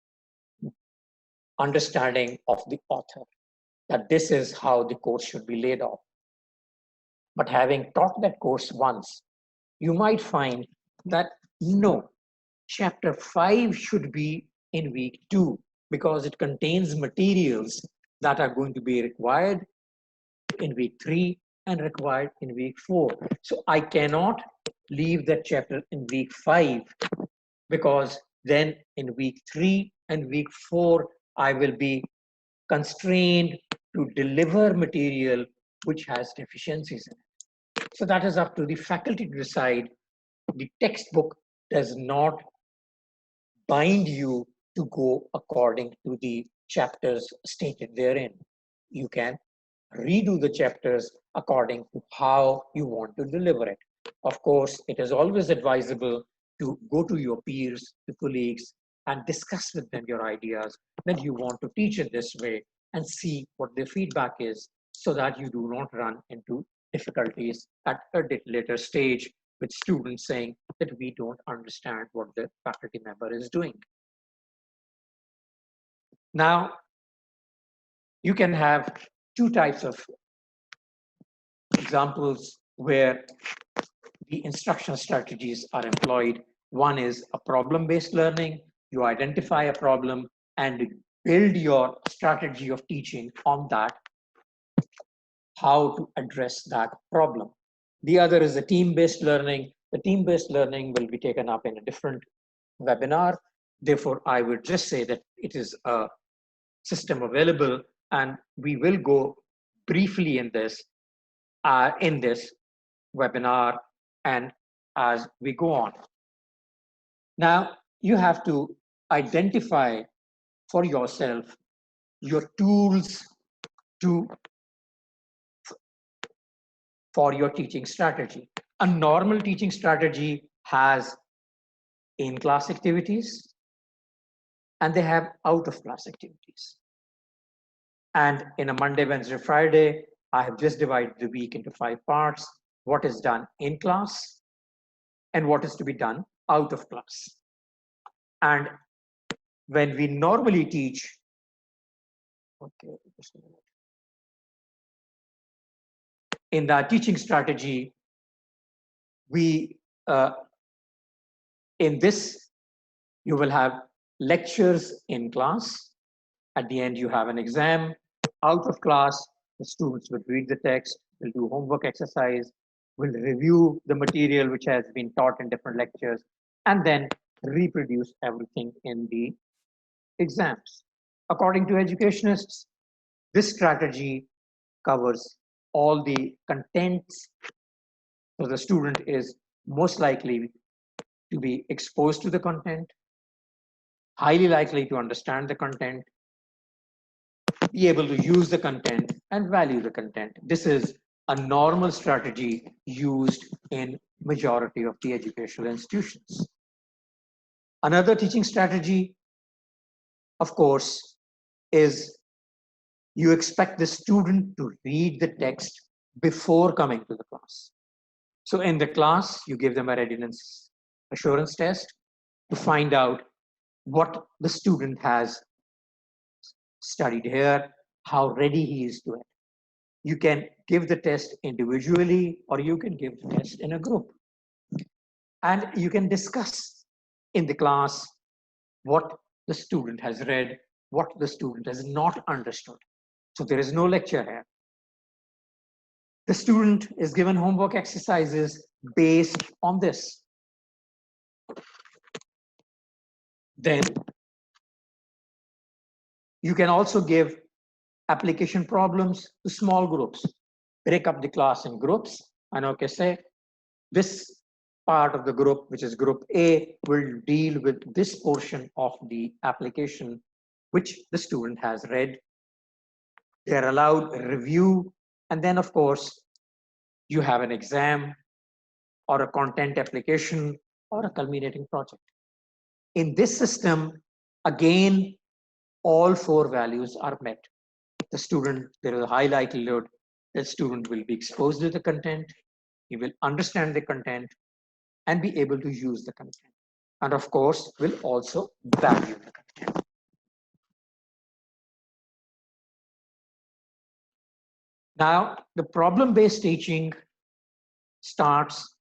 understanding of the author, that this is how the course should be laid out. But having taught that course once, you might find that no, chapter 5 should be in week 2 because it contains materials that are going to be required in week 3 and required in week 4. So I cannot leave that chapter in week 5 because then in week 3 and week 4, I will be constrained to deliver material which has deficiencies in it. So that is up to the faculty to decide. The textbook does not bind you to go according to the chapters stated therein. You can redo the chapters according to how you want to deliver it. Of course, it is always advisable to go to your peers, to colleagues, and discuss with them your ideas that you want to teach it this way and see what their feedback is so that you do not run into difficulties at a later stage with students saying that we don't understand what the faculty member is doing. Now, you can have two types of examples where the instructional strategies are employed. One is a problem-based learning. You identify a problem and build your strategy of teaching on that, how to address that problem. The other is a team-based learning. The team-based learning will be taken up in a different webinar. Therefore, I would just say that it is a system available, and we will go briefly in this webinar and as we go on. Now, you have to identify for yourself your tools for your teaching strategy. A normal teaching strategy has in-class activities and they have out-of-class activities. And in a Monday, Wednesday, Friday, I have just divided the week into 5 parts: what is done in class and what is to be done out of class. And when we normally teach, okay, just a minute. In the teaching strategy, we, in this, you will have lectures in class. At the end, you have an exam. Out of class, the students will read the text, will do homework exercise, will review the material which has been taught in different lectures, and then reproduce everything in the exams. According to educationists, this strategy covers all the contents. So the student is most likely to be exposed to the content, highly likely to understand the content, be able to use the content and value the content. This is a normal strategy used in majority of the educational institutions. Another teaching strategy, of course, is you expect the student to read the text before coming to the class. So in the class, you give them a readiness assurance test to find out what the student has studied here, how ready he is to it. You can give the test individually or you can give the test in a group. And you can discuss in the class what the student has read, what the student has not understood. So there is no lecture here. The student is given homework exercises based on this. Then you can also give application problems to small groups. Break up the class in groups and okay, say this part of the group, which is group A, will deal with this portion of the application, which the student has read. They're allowed a review, and then of course, you have an exam or a content application or a culminating project. In this system, again, all 4 values are met. The student, there is a high likelihood that student will be exposed to the content, he will understand the content and be able to use the content. And of course, will also value the content. Now, the problem-based teaching starts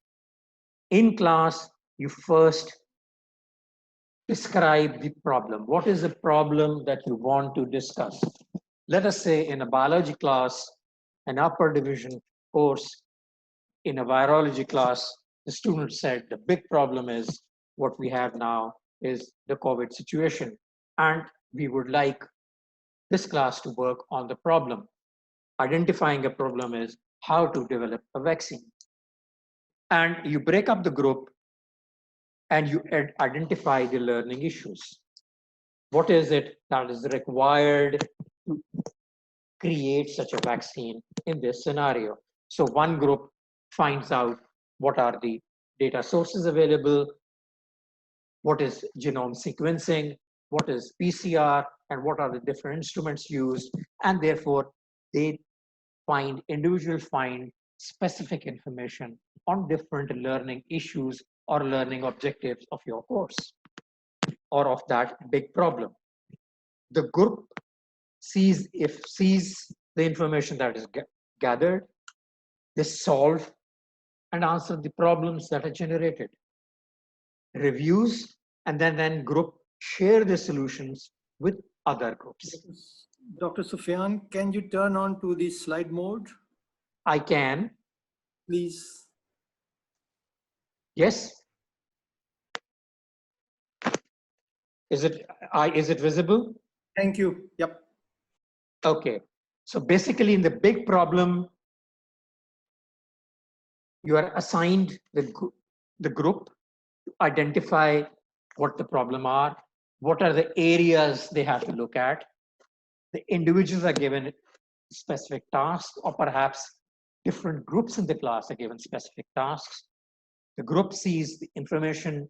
in class. You first describe the problem. What is the problem that you want to discuss? Let us say in a biology class, an upper division course, in a virology class, the student said the big problem is what we have now is the COVID situation. And we would like this class to work on the problem. Identifying a problem is how to develop a vaccine. And you break up the group and you identify the learning issues. What is it that is required to create such a vaccine in this scenario? So one group finds out what are the data sources available, what is genome sequencing, what is PCR, and what are the different instruments used, and therefore they find specific information on different learning issues or learning objectives of your course or of that big problem. The group sees the information that is gathered, they solve and answer the problems that are generated, reviews, and then group share the solutions with other groups. Dr. Sufyan, can you turn on to the slide mode? I can. Please. Yes. Is it visible? Thank you. Yep. Okay. So basically in the big problem, you are assigned the group to identify what the problem are, what are the areas they have to look at. The individuals are given specific tasks, or perhaps different groups in the class are given specific tasks. The group sees the information,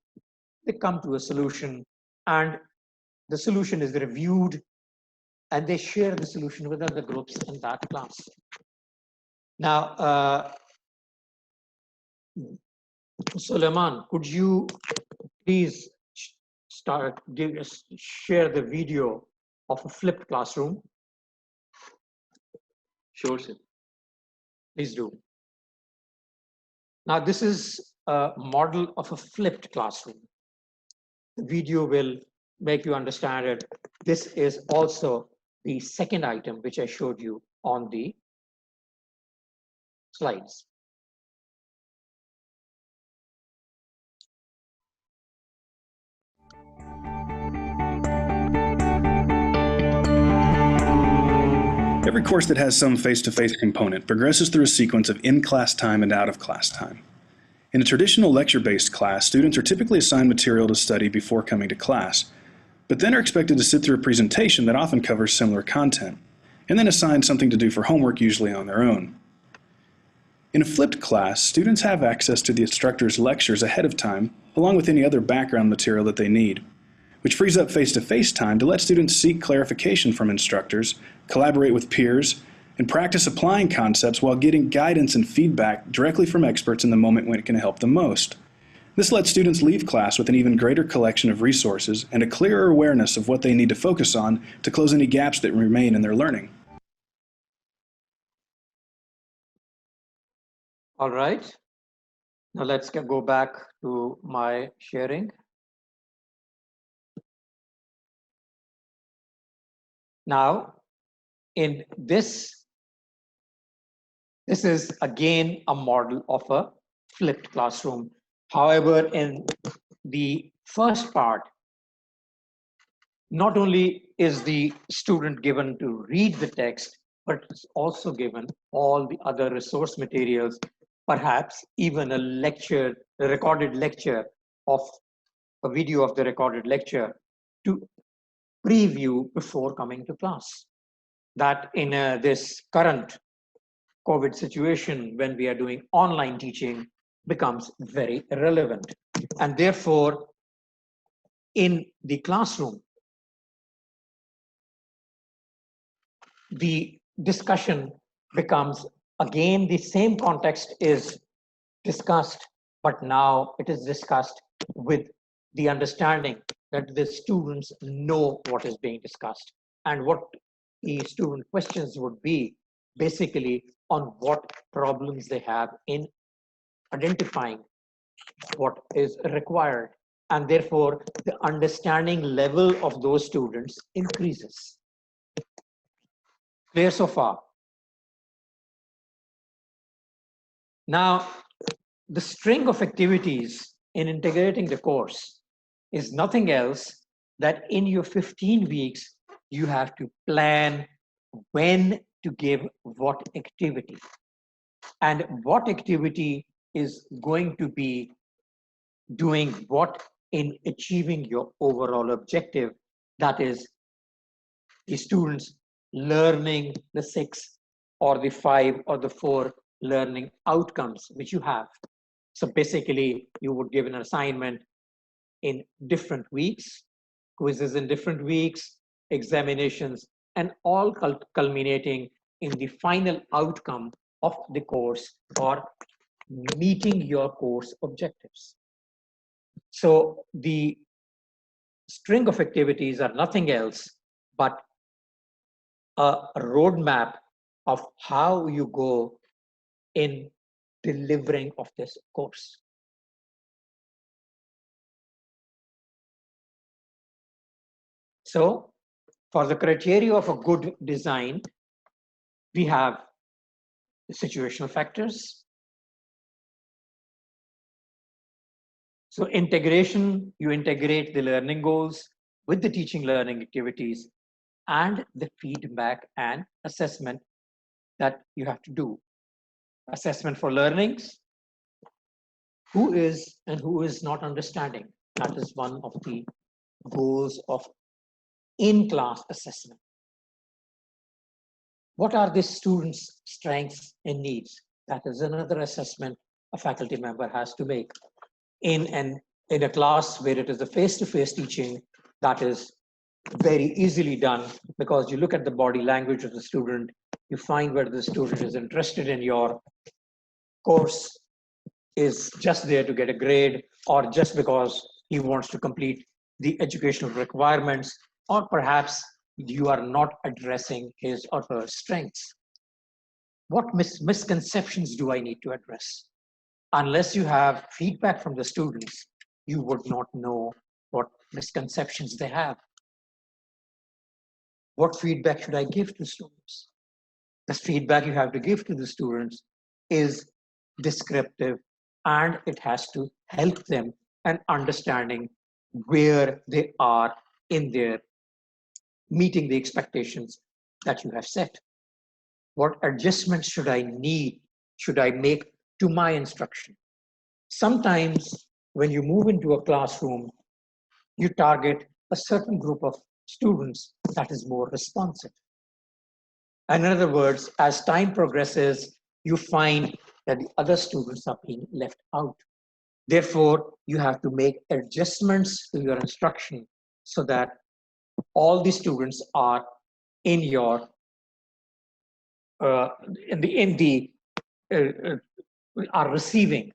they come to a solution, and the solution is reviewed, and they share the solution with other groups in that class. Now, Suleiman, could you please share the video of a flipped classroom? Sure, sir. Please do. Now, this is a model of a flipped classroom. The video will make you understand it. This is also the second item which I showed you on the slides. Every course that has some face-to-face component progresses through a sequence of in-class time and out-of-class time. In a traditional lecture-based class, students are typically assigned material to study before coming to class, but then are expected to sit through a presentation that often covers similar content, and then assigned something to do for homework, usually on their own. In a flipped class, students have access to the instructor's lectures ahead of time, along with any other background material that they need, which frees up face-to-face time to let students seek clarification from instructors, collaborate with peers, and practice applying concepts while getting guidance and feedback directly from experts in the moment when it can help them most. This lets students leave class with an even greater collection of resources and a clearer awareness of what they need to focus on to close any gaps that remain in their learning. All right. Now let's go back to my sharing. Now, in this is again a model of a flipped classroom. However, in the first part, not only is the student given to read the text, but it's also given all the other resource materials perhaps even a lecture, a recorded lecture of a video of the recorded lecture to preview before coming to class. That in this current COVID situation, when we are doing online teaching, becomes very relevant. And therefore, in the classroom, the discussion becomes, again, the same context is discussed, but now it is discussed with the understanding that the students know what is being discussed and what the student questions would be basically on what problems they have in identifying what is required. And therefore, the understanding level of those students increases. Clear so far? Now, the string of activities in integrating the course is nothing else that in your 15 weeks, you have to plan when to give what activity and what activity is going to be doing what in achieving your overall objective. That is, the students learning the 6 or the 5 or the 4 learning outcomes which you have. So basically, you would give an assignment in different weeks, quizzes in different weeks, examinations, and all culminating in the final outcome of the course or meeting your course objectives. So the string of activities are nothing else but a roadmap of how you go in delivering of this course. So for the criteria of a good design, we have the situational factors. So integration, you integrate the learning goals with the teaching learning activities and the feedback and assessment that you have to do. Assessment for learnings, who is and who is not understanding. That is one of the goals of in-class assessment. What are the students' strengths and needs? That is another assessment a faculty member has to make. In a class where it is a face-to-face teaching, that is very easily done because you look at the body language of the student, you find whether the student is interested in your course, is just there to get a grade, or just because he wants to complete the educational requirements, or perhaps you are not addressing his or her strengths. What misconceptions do I need to address? Unless you have feedback from the students, you would not know what misconceptions they have. What feedback should I give to students? The feedback you have to give to the students is descriptive, and it has to help them in understanding where they are in their meeting the expectations that you have set. What adjustments should I make to my instruction? Sometimes when you move into a classroom, you target a certain group of students that is more responsive. And in other words, as time progresses, you find that the other students are being left out. Therefore, you have to make adjustments to your instruction so that all the students are in your are receiving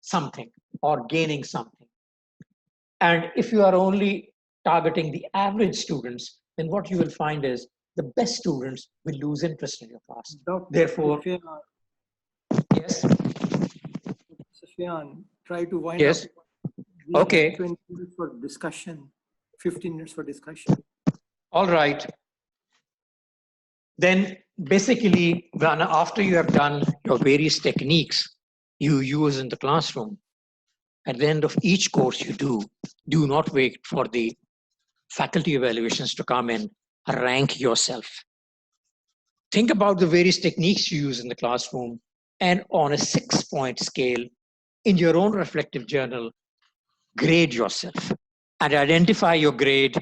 something or gaining something. And if you are only targeting the average students, then what you will find is the best students will lose interest in your class. Therefore, yes. Sufyan, try to wind yes. up. We okay. have 20 minutes for discussion, 15 minutes for discussion. All right. Then basically, after you have done your various techniques you use in the classroom, at the end of each course you do not wait for the faculty evaluations to come in, rank yourself. Think about the various techniques you use in the classroom and on a 6-point scale, in your own reflective journal, grade yourself and identify your grade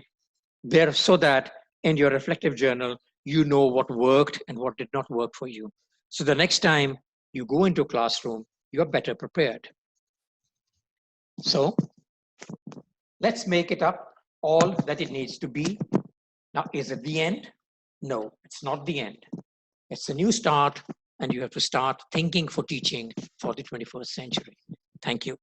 there so that in your reflective journal, you know what worked and what did not work for you. So the next time you go into a classroom, you're better prepared. So let's make it up all that it needs to be. Now, is it the end? No, it's not the end. It's a new start, and you have to start thinking for teaching for the 21st century. Thank you.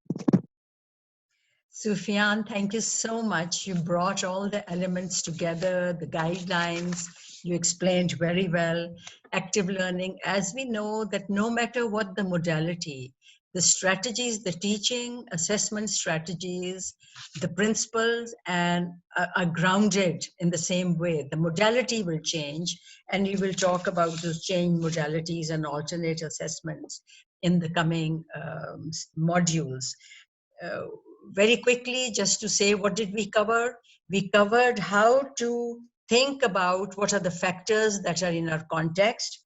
Sufyan, thank you so much. You brought all the elements together, the guidelines, you explained very well. Active learning, as we know that no matter what the modality, the strategies, the teaching, assessment strategies, the principles are grounded in the same way. The modality will change, and we will talk about those change modalities and alternate assessments in the coming modules. Very quickly, just to say, what did we cover? We covered how to think about what are the factors that are in our context,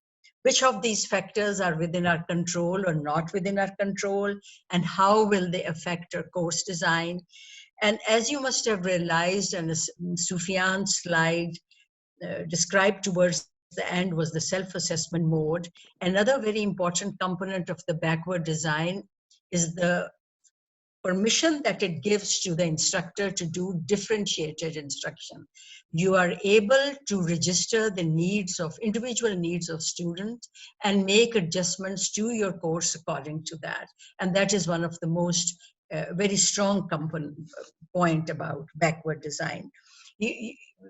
which of these factors are within our control or not within our control, and how will they affect our course design. And as you must have realized, and Sufyan's slide described towards the end was the self-assessment mode. Another very important component of the backward design is the permission that it gives to the instructor to do differentiated instruction. You are able to register the needs of individual needs of students and make adjustments to your course according to that. And that is one of the most very strong point about backward design.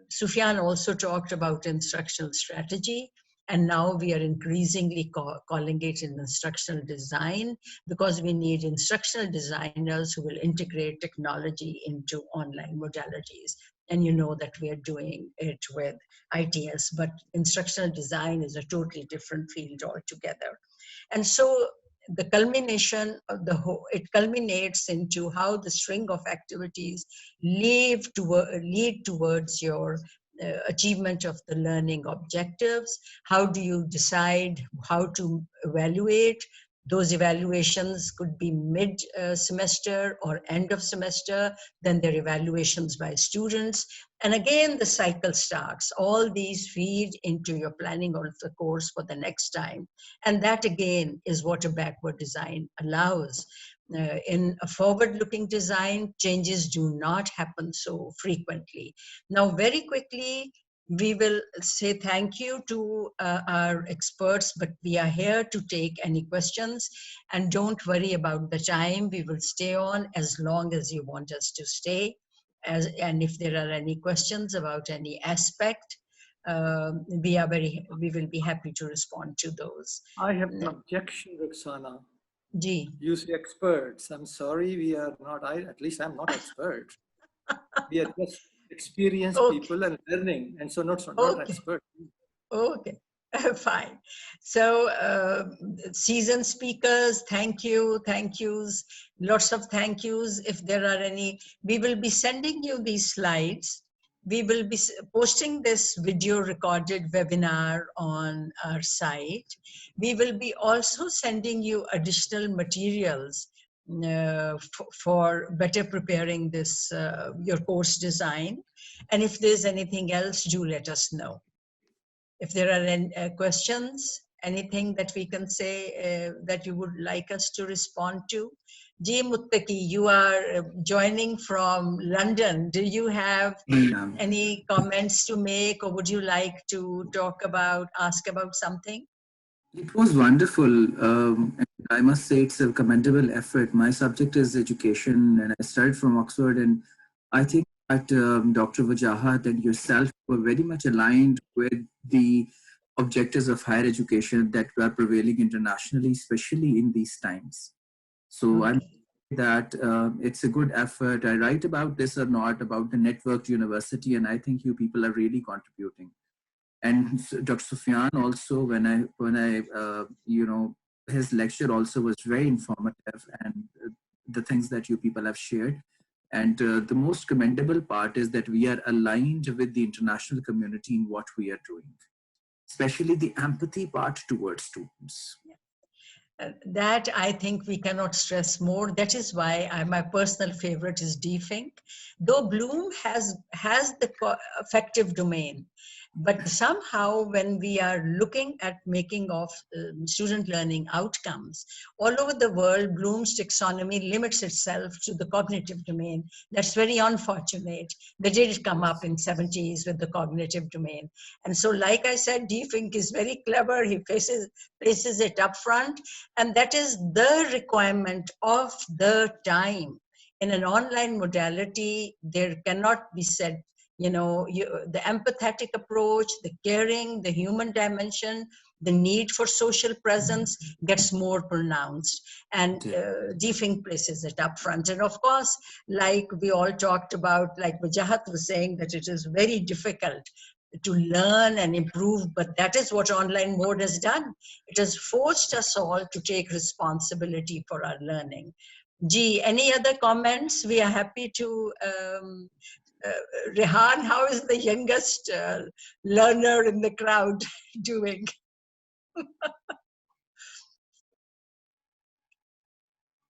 Sufyan also talked about instructional strategy. And now we are increasingly calling it an instructional design, because we need instructional designers who will integrate technology into online modalities. And you know that we are doing it with ITS, but instructional design is a totally different field altogether. And so the culmination of it culminates into how the string of activities lead towards your achievement of the learning objectives. How do you decide how to evaluate? Those evaluations could be mid-semester or end of semester, then they're evaluations by students. And again, the cycle starts. All these feed into your planning of the course for the next time. And that again is what a backward design allows. In a forward-looking design, changes do not happen so frequently. Now, very quickly, we will say thank you to our experts, but we are here to take any questions. And don't worry about the time. We will stay on as long as you want us to stay. And if there are any questions about any aspect, we will be happy to respond to those. I have an objection, Roxana. G. You say experts. I'm sorry, we are not. At least I'm not expert. We are just experienced people and learning, and so not expert. Okay. Fine. So seasoned speakers, thank yous, lots of thank yous. If there are any, we will be sending you these slides. We will be posting this video recorded webinar on our site. We will be also sending you additional materials for better preparing this, your course design. And if there's anything else, do let us know. If there are any questions, anything that we can say that you would like us to respond to. Ji Muttaki, you are joining from London. Do you have any comments to make, or would you like to ask about something? It was wonderful. And I must say it's a commendable effort. My subject is education, and I started from Oxford, and I think that Dr. Wajahat and yourself were very much aligned with the objectives of higher education that were prevailing internationally, especially in these times. So I'm that it's a good effort. I write about this or not, about the networked university, and I think you people are really contributing. And Dr. Sufyan also, when I his lecture also was very informative, and the things that you people have shared. And the most commendable part is that we are aligned with the international community in what we are doing, especially the empathy part towards students. That I think we cannot stress more. That is why my personal favorite is DFINC. Though Bloom has the affective domain, but somehow when we are looking at making of student learning outcomes, all over the world, Bloom's taxonomy limits itself to the cognitive domain. That's very unfortunate. They did come up in 70s with the cognitive domain. And so, like I said, DFINC is very clever. He places it up front. And that is the requirement of the time. In an online modality, there cannot be said, the empathetic approach, the caring, the human dimension, the need for social presence gets more pronounced. And DFINC places it up front. And of course, like we all talked about, like Wajahat was saying, that it is very difficult to learn and improve, but that is what online mode has done. It has forced us all to take responsibility for our learning. Gee, any other comments? We are happy to, Rehan, how is the youngest learner in the crowd doing?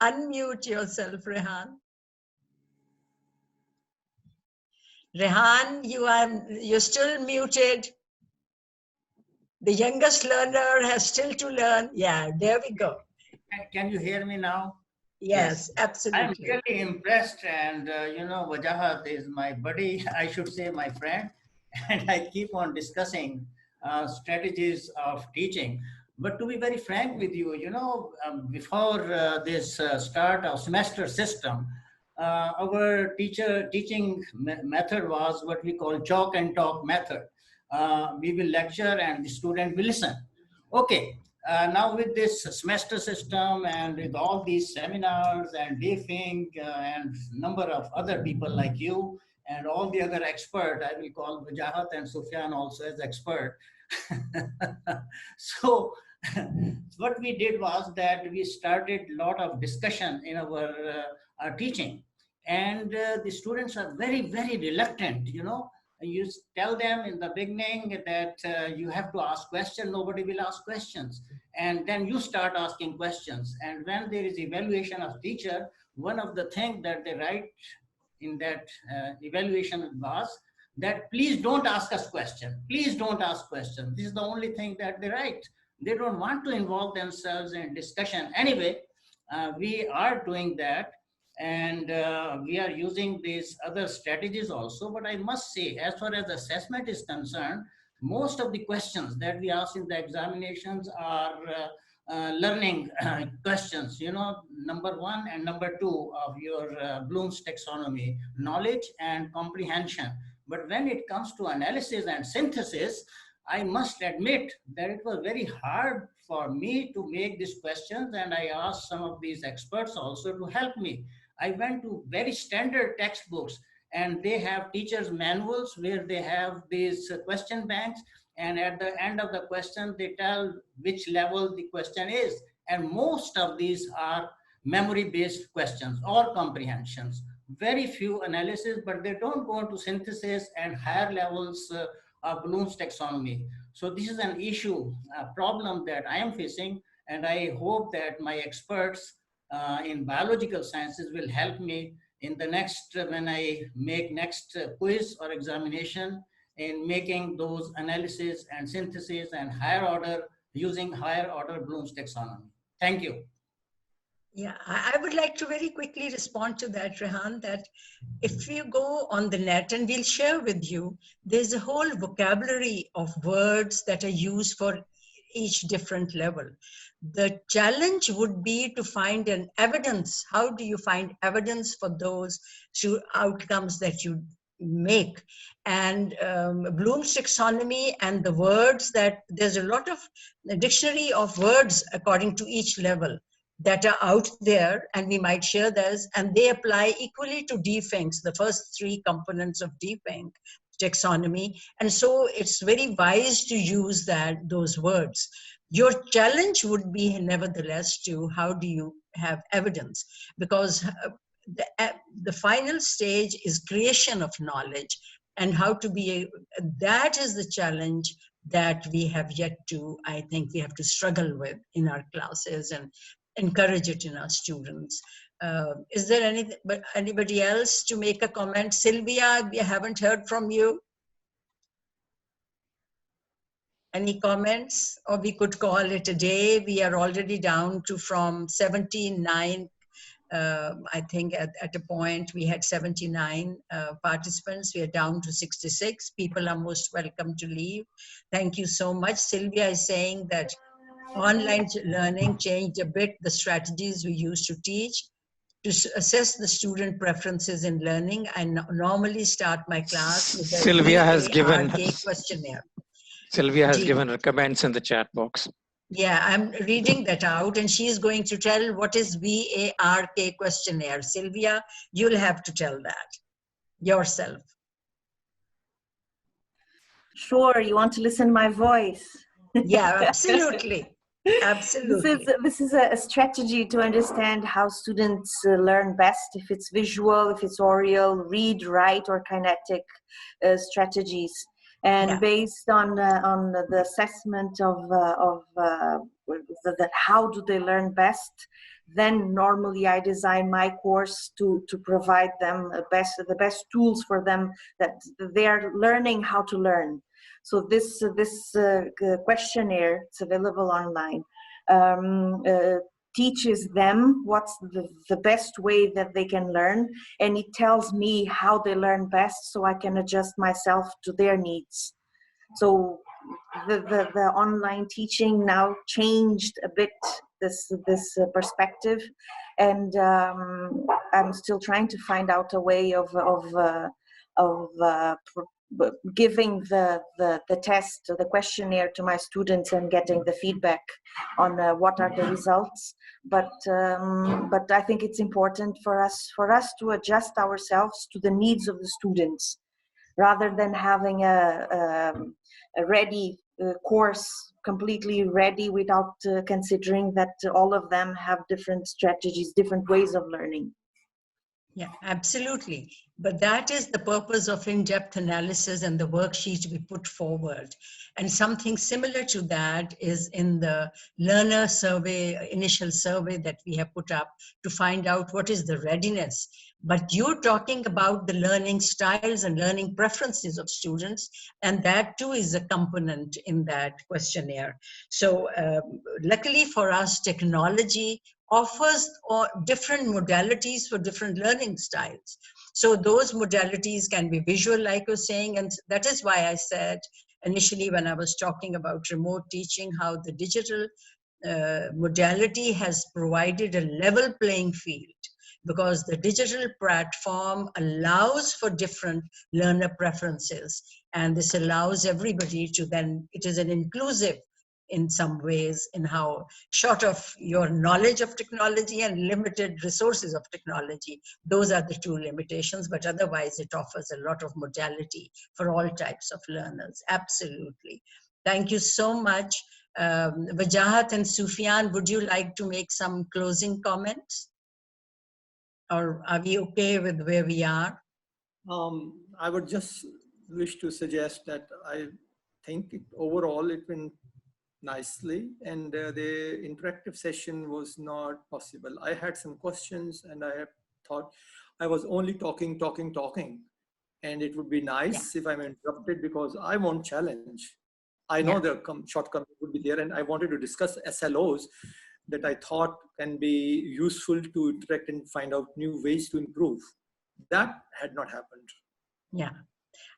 Unmute yourself, Rehan. Rehan, you're still muted. The youngest learner has still to learn. Yeah, there we go. Can you hear me now? Yes, absolutely. I'm really impressed, and Wajahat is my buddy, I should say my friend, and I keep on discussing strategies of teaching. But to be very frank with you, before this start of semester system, our teaching method was what we call chalk and talk method. We will lecture and the student will listen. Okay. Now with this semester system and with all these seminars and DFINC and number of other people like you and all the other expert, I will call Wajahat and Sufyan also as expert. So what we did was that we started a lot of discussion in our teaching, and the students are very, very reluctant, You tell them in the beginning that you have to ask questions, nobody will ask questions. And then you start asking questions. And when there is evaluation of teacher, one of the things that they write in that evaluation was that please don't ask us questions. Please don't ask questions. This is the only thing that they write. They don't want to involve themselves in discussion. Anyway, we are doing that. And we are using these other strategies also. But I must say, as far as assessment is concerned, most of the questions that we ask in the examinations are learning questions, number 1 and number 2 of your Bloom's taxonomy, knowledge and comprehension. But when it comes to analysis and synthesis, I must admit that it was very hard for me to make these questions, and I asked some of these experts also to help me. I went to very standard textbooks, and they have teachers' manuals where they have these question banks, and at the end of the question, they tell which level the question is. And most of these are memory-based questions or comprehensions. Very few analysis, but they don't go into synthesis and higher levels of Bloom's taxonomy. So this is an issue, a problem that I am facing, and I hope that my experts in biological sciences will help me in the next, when I make next quiz or examination, in making those analysis and synthesis and higher order, using higher order Bloom's taxonomy. Thank you. Yeah, I would like to very quickly respond to that, Rehan, that if you go on the net, and we'll share with you, there's a whole vocabulary of words that are used for each different level. The challenge would be to find an evidence. How do you find evidence for those outcomes that you make? And Bloom's taxonomy and the words that there's a lot of a dictionary of words according to each level that are out there, and we might share those, and they apply equally to DFINCs, the first 3 components of DFINC taxonomy. And so it's very wise to use those words. Your challenge would be nevertheless to how do you have evidence, because the final stage is creation of knowledge, and how to be, that is the challenge that we have yet to, I think we have to struggle with in our classes and encourage it in our students. Is there anybody else to make a comment? Sylvia, we haven't heard from you. Any comments? Or we could call it a day. We are already down to from 79. I think at a point we had 79 participants. We are down to 66. People are most welcome to leave. Thank you so much. Sylvia is saying that online learning changed a bit the strategies we used to teach. To assess the student preferences in learning, I normally start my class with a Sylvia has given questionnaire. Sylvia has given her comments in the chat box. Yeah, I'm reading that out, and she's going to tell what is VARK questionnaire. Sylvia, you'll have to tell that yourself. Sure, you want to listen to my voice? Yeah, absolutely. Absolutely. This is a strategy to understand how students learn best, if it's visual, if it's oral, read, write, or kinetic strategies. And based on the assessment of how do they learn best, then normally I design my course to provide them the best tools for them that they're learning how to learn. So this questionnaire, it's available online, teaches them what's the best way that they can learn, and it tells me how they learn best so I can adjust myself to their needs. So the online teaching now changed a bit this perspective, and I'm still trying to find out a way of giving the test, the questionnaire to my students and getting the feedback on what are the results. But I think it's important for us to adjust ourselves to the needs of the students, rather than having a ready course, completely ready, without considering that all of them have different strategies, different ways of learning. Yeah, absolutely. But that is the purpose of in-depth analysis and the worksheet we put forward. And something similar to that is in the learner survey, initial survey that we have put up to find out what is the readiness. But you're talking about the learning styles and learning preferences of students, and that too is a component in that questionnaire. So luckily for us, technology offers different modalities for different learning styles. So those modalities can be visual, like you're saying, and that is why I said initially when I was talking about remote teaching, how the digital modality has provided a level playing field, because the digital platform allows for different learner preferences, and this allows everybody to then, it is an inclusive in some ways, in how short of your knowledge of technology and limited resources of technology, those are the two limitations, but otherwise it offers a lot of modality for all types of learners. Absolutely. Thank you so much. Wajahat and Sufyan, would you like to make some closing comments? Or are we okay with where we are? I would just wish to suggest that I think overall it went nicely, and the interactive session was not possible. I had some questions and I have thought I was only talking, and it would be nice if I'm interrupted, because I want challenge. I know the shortcomings would be there, and I wanted to discuss SLOs that I thought can be useful to interact and find out new ways to improve. That had not happened. Yeah.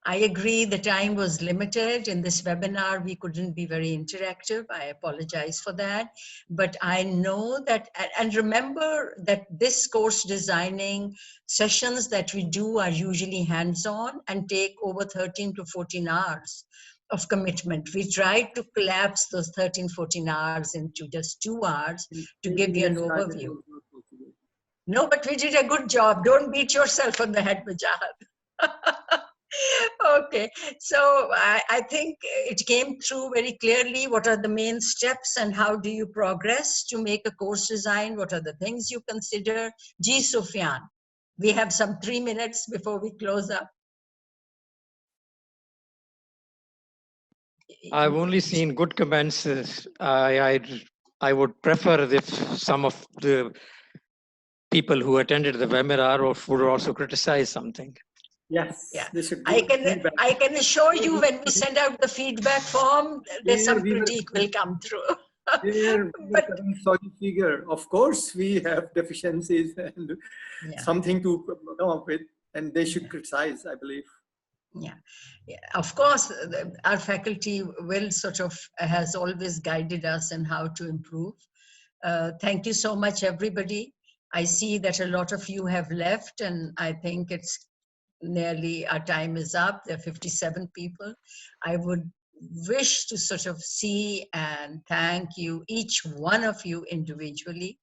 I agree, the time was limited. In this webinar, we couldn't be very interactive. I apologize for that. But I know that, and remember that this course designing sessions that we do are usually hands-on and take over 13 to 14 hours of commitment. We tried to collapse those 13, 14 hours into just 2 hours to give you an overview. No, but we did a good job. Don't beat yourself on the head, Wajahat. Okay, so I think it came through very clearly what are the main steps and how do you progress to make a course design, what are the things you consider. Ji Sufyan, we have some 3 minutes before we close up. I've only seen good comments. I would prefer if some of the people who attended the webinar would also criticize something. Yes, Yeah, they should I give can feedback. I can assure you when we send out the feedback form, there's some we critique will come through. were But sorry figure. Of course, we have deficiencies and yeah, something to come up with, and they should criticize, I believe. yeah, of course, our faculty will sort of has always guided us in how to improve. Thank you so much, everybody. I see that a lot of you have left, and I think it's nearly our time is up. There are 57 people. I would wish to sort of see and thank you, each one of you individually.